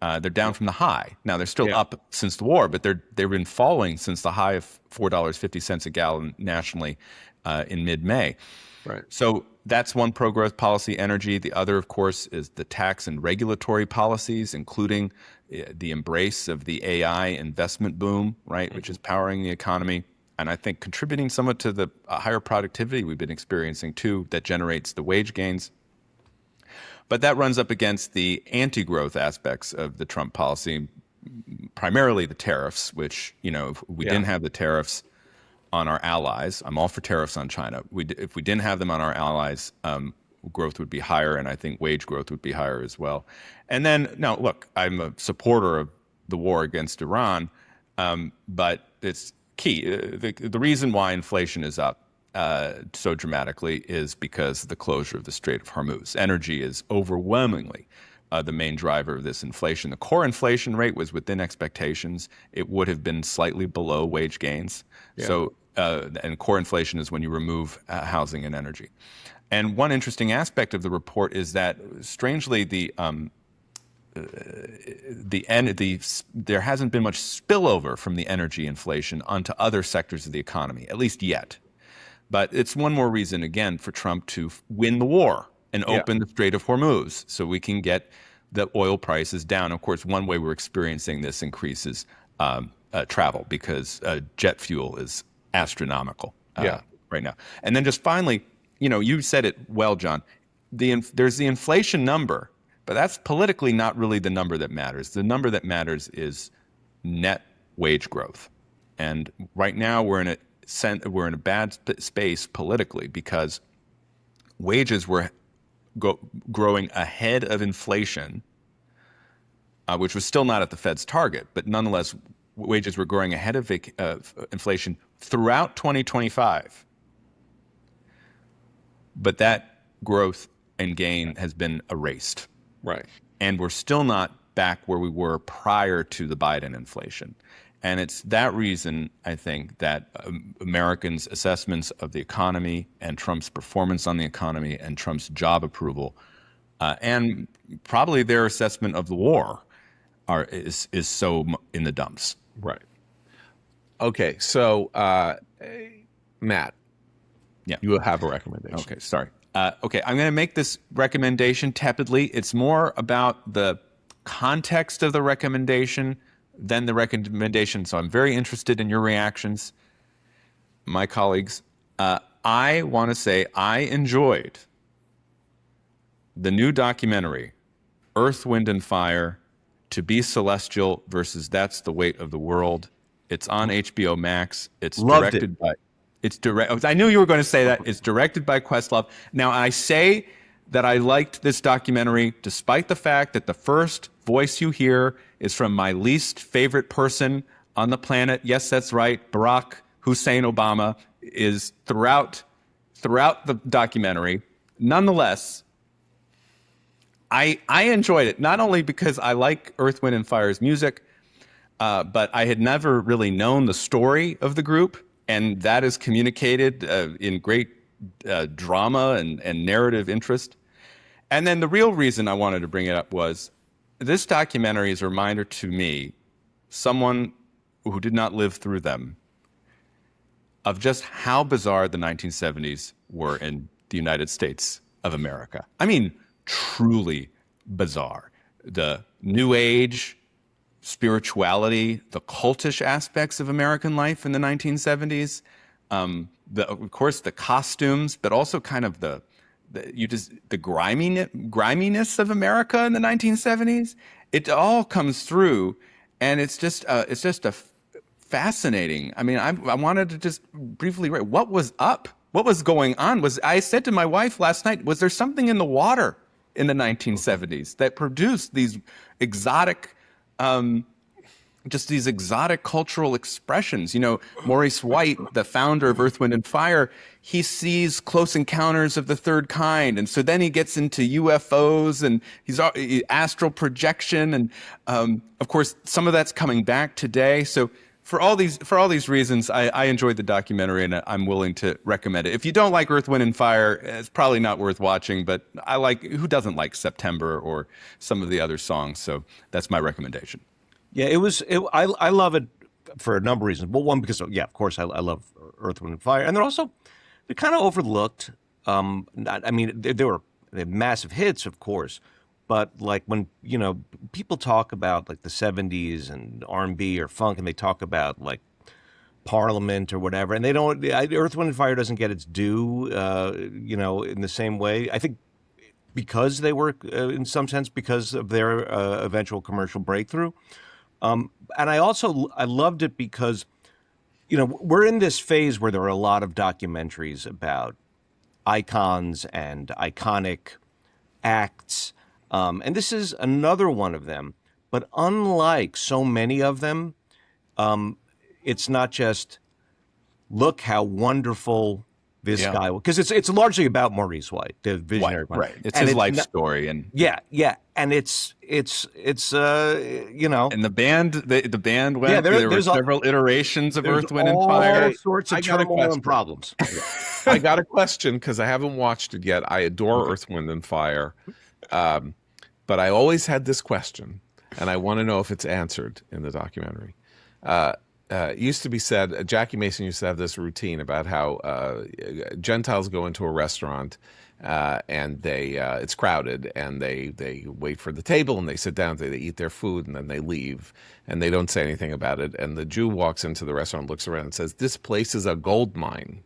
They're down from the high. Now, they're still up since the war, but they've been falling since the high of $4.50 a gallon nationally in mid-May. Right. So that's one pro-growth policy, energy. The other, of course, is the tax and regulatory policies, including the embrace of the AI investment boom, right, which is powering the economy, and I think contributing somewhat to the higher productivity we've been experiencing, too, that generates the wage gains. But that runs up against the anti-growth aspects of the Trump policy, primarily the tariffs, which, if we didn't have the tariffs on our allies, I'm all for tariffs on China. If we didn't have them on our allies, growth would be higher, and I think wage growth would be higher as well. And then, now, look, I'm a supporter of the war against Iran, but it's key. The reason why inflation is up so dramatically is because of the closure of the Strait of Hormuz. Energy is overwhelmingly the main driver of this inflation. The core inflation rate was within expectations. It would have been slightly below wage gains. So, and core inflation is when you remove housing and energy. And one interesting aspect of the report is that, strangely, there hasn't been much spillover from the energy inflation onto other sectors of the economy, at least yet. But it's one more reason, again, for Trump to win the war and open the Strait of Hormuz so we can get the oil prices down. Of course, one way we're experiencing this increases travel, because jet fuel is astronomical right now. And then just finally, you said it well, John, there's the inflation number, but that's politically not really the number that matters. The number that matters is net wage growth. And right now we're in a bad space politically, because wages were growing ahead of inflation, which was still not at the Fed's target, but nonetheless, wages were growing ahead of inflation throughout 2025. But that growth and gain has been erased. Right. And we're still not back where we were prior to the Biden inflation. And it's that reason, I think, that Americans' assessments of the economy and Trump's performance on the economy and Trump's job approval, and probably their assessment of the war, is so in the dumps. Right. Okay. So, Matt, Yeah. You will have a recommendation. Okay, sorry. Okay, I'm going to make this recommendation tepidly. It's more about the context of the recommendation than the recommendation. So I'm very interested in your reactions, my colleagues. I want to say I enjoyed the new documentary, Earth, Wind, and Fire, To Be Celestial versus That's the Weight of the World. It's on HBO Max. It's directed by... I knew you were going to say that. It's directed by Questlove. Now, I say that I liked this documentary despite the fact that the first voice you hear is from my least favorite person on the planet. Yes, that's right. Barack Hussein Obama is throughout the documentary. Nonetheless, I enjoyed it, not only because I like Earth, Wind, and Fire's music, but I had never really known the story of the group, and that is communicated in great drama and narrative interest. And then the real reason I wanted to bring it up was this documentary is a reminder to me, someone who did not live through them, of just how bizarre the 1970s were in the United States of America. I mean, truly bizarre. The New Age, spirituality, the cultish aspects of American life in the 1970s, of course, the costumes, but also kind of the griminess of America in the 1970s. It all comes through, and it's just a fascinating. I mean, I wanted to just briefly write what was up, what was going on. I said to my wife last night, was there something in the water in the 1970s that produced these exotic, these exotic cultural expressions? You know, Maurice White, the founder of Earth, Wind, and Fire, he sees Close Encounters of the Third Kind, and so then he gets into UFOs and he's astral projection, and of course some of that's coming back today. So for all these reasons, I enjoyed the documentary, and I'm willing to recommend it. If you don't like Earth, Wind, and Fire, it's probably not worth watching, but who doesn't like September or some of the other songs? So that's my recommendation. Yeah, I love it for a number of reasons. Well, one, because, yeah, of course, I love Earth, Wind, and Fire. And they're kind of overlooked. They're massive hits, of course. But like when, people talk about like the 70s and R&B or funk, and they talk about like Parliament or whatever, and they don't, Earth, Wind, and Fire doesn't get its due, in the same way. I think because they were, in some sense, because of their eventual commercial breakthrough. And I loved it because, we're in this phase where there are a lot of documentaries about icons and iconic acts. And this is another one of them. But unlike so many of them, it's not just, look how wonderful this guy, because it's largely about Maurice White, the visionary. Right. It's his life story, and yeah, and it's and the band went. There were several iterations of Earth, Wind, and Fire. All sorts of turmoil and problems. I got a question because I haven't watched it yet. I adore Earth, Wind, and Fire, but I always had this question, and I want to know if it's answered in the documentary. It used to be said, Jackie Mason used to have this routine about how Gentiles go into a restaurant and it's crowded, and they wait for the table, and they sit down, they eat their food, and then they leave, and they don't say anything about it. And the Jew walks into the restaurant, looks around, and says, "This place is a gold mine.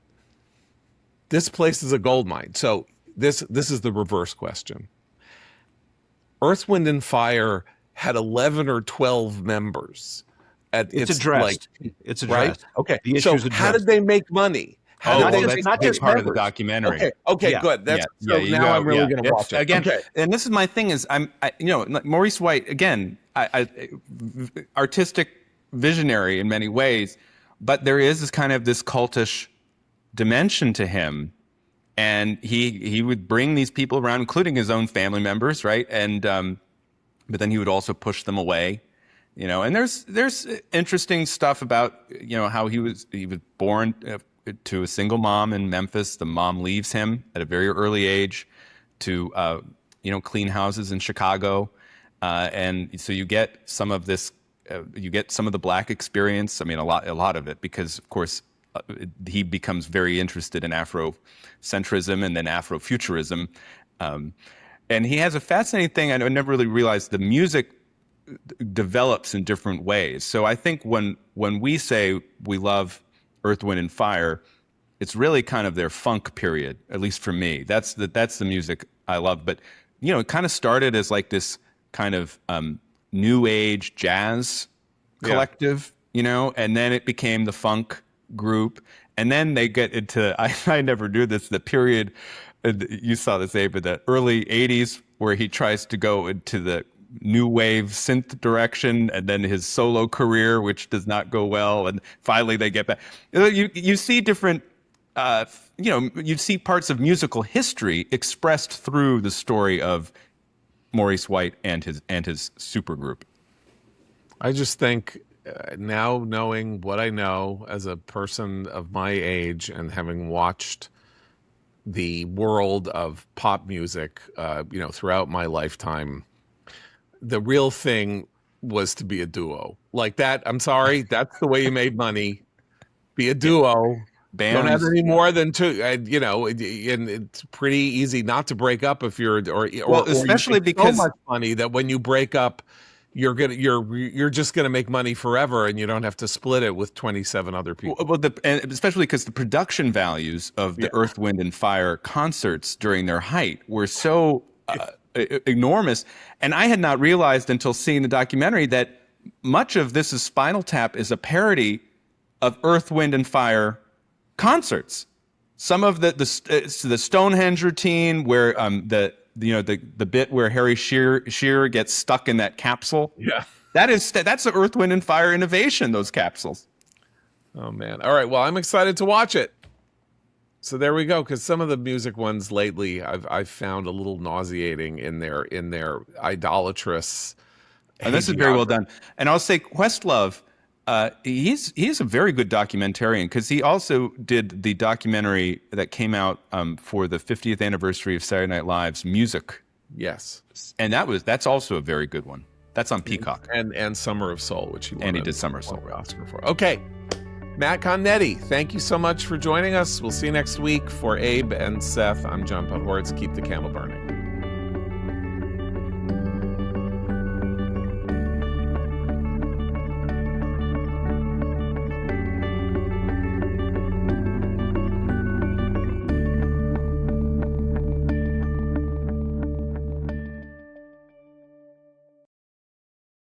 This place is a gold mine." So this is the reverse question. Earth, Wind, and Fire had 11 or 12 members. It's addressed. It's addressed. Right? Okay. So how did they make money? That's not just part of the documentary. Okay, yeah. Good. Now I'm really going to watch it again. Okay. And this is my thing: is Maurice White again, artistic visionary in many ways, but there is this cultish dimension to him, and he would bring these people around, including his own family members, right? And but then he would also push them away. And there's interesting stuff about how he was born to a single mom in Memphis. The mom leaves him at a very early age to clean houses in Chicago, and so you get some of this. You get some of the black experience. I mean, a lot of it, because of course he becomes very interested in Afrocentrism and then Afrofuturism. And he has a fascinating thing. I never really realized the music develops in different ways. So I think when we say we love Earth, Wind, and Fire, it's really kind of their funk period, at least for me. That's the music I love. But, it kind of started as like this kind of new age jazz collective, and then it became the funk group. And then they get into, I never knew this, the period, you saw this, Abe, in the early 80s, where he tries to go into the new wave synth direction, and then his solo career, which does not go well. And finally they get back. You see different, you see parts of musical history expressed through the story of Maurice White and his supergroup. I just think now, knowing what I know as a person of my age and having watched the world of pop music, throughout my lifetime, the real thing was to be a duo like that. I'm sorry, that's the way you made money. Be a duo. Bands. Don't have any more than two. And it's pretty easy not to break up if you're especially because so much money that when you break up, you're just gonna make money forever, and you don't have to split it with 27 other people. Well, and especially because the production values of the Earth, Wind, and Fire concerts during their height were so enormous, and I had not realized until seeing the documentary that much of This Is Spinal Tap is a parody of Earth, Wind, and Fire concerts. Some of the Stonehenge routine, where the bit where Harry Shearer gets stuck in that capsule. Yeah. That's the Earth, Wind, and Fire innovation, those capsules. Oh, man. All right. Well, I'm excited to watch it. So there we go. Because some of the music ones lately I've found a little nauseating in their idolatrous. And this is very well done. And I'll say Questlove, he's a very good documentarian, because he also did the documentary that came out for the 50th anniversary of Saturday Night Live's Music. Yes. And that's also a very good one. That's on Peacock. And Summer of Soul, which he did Summer of Soul Oscar for. Okay. Matt Continetti, thank you so much for joining us. We'll see you next week. For Abe and Seth, I'm John Podhoretz. Keep the candle burning.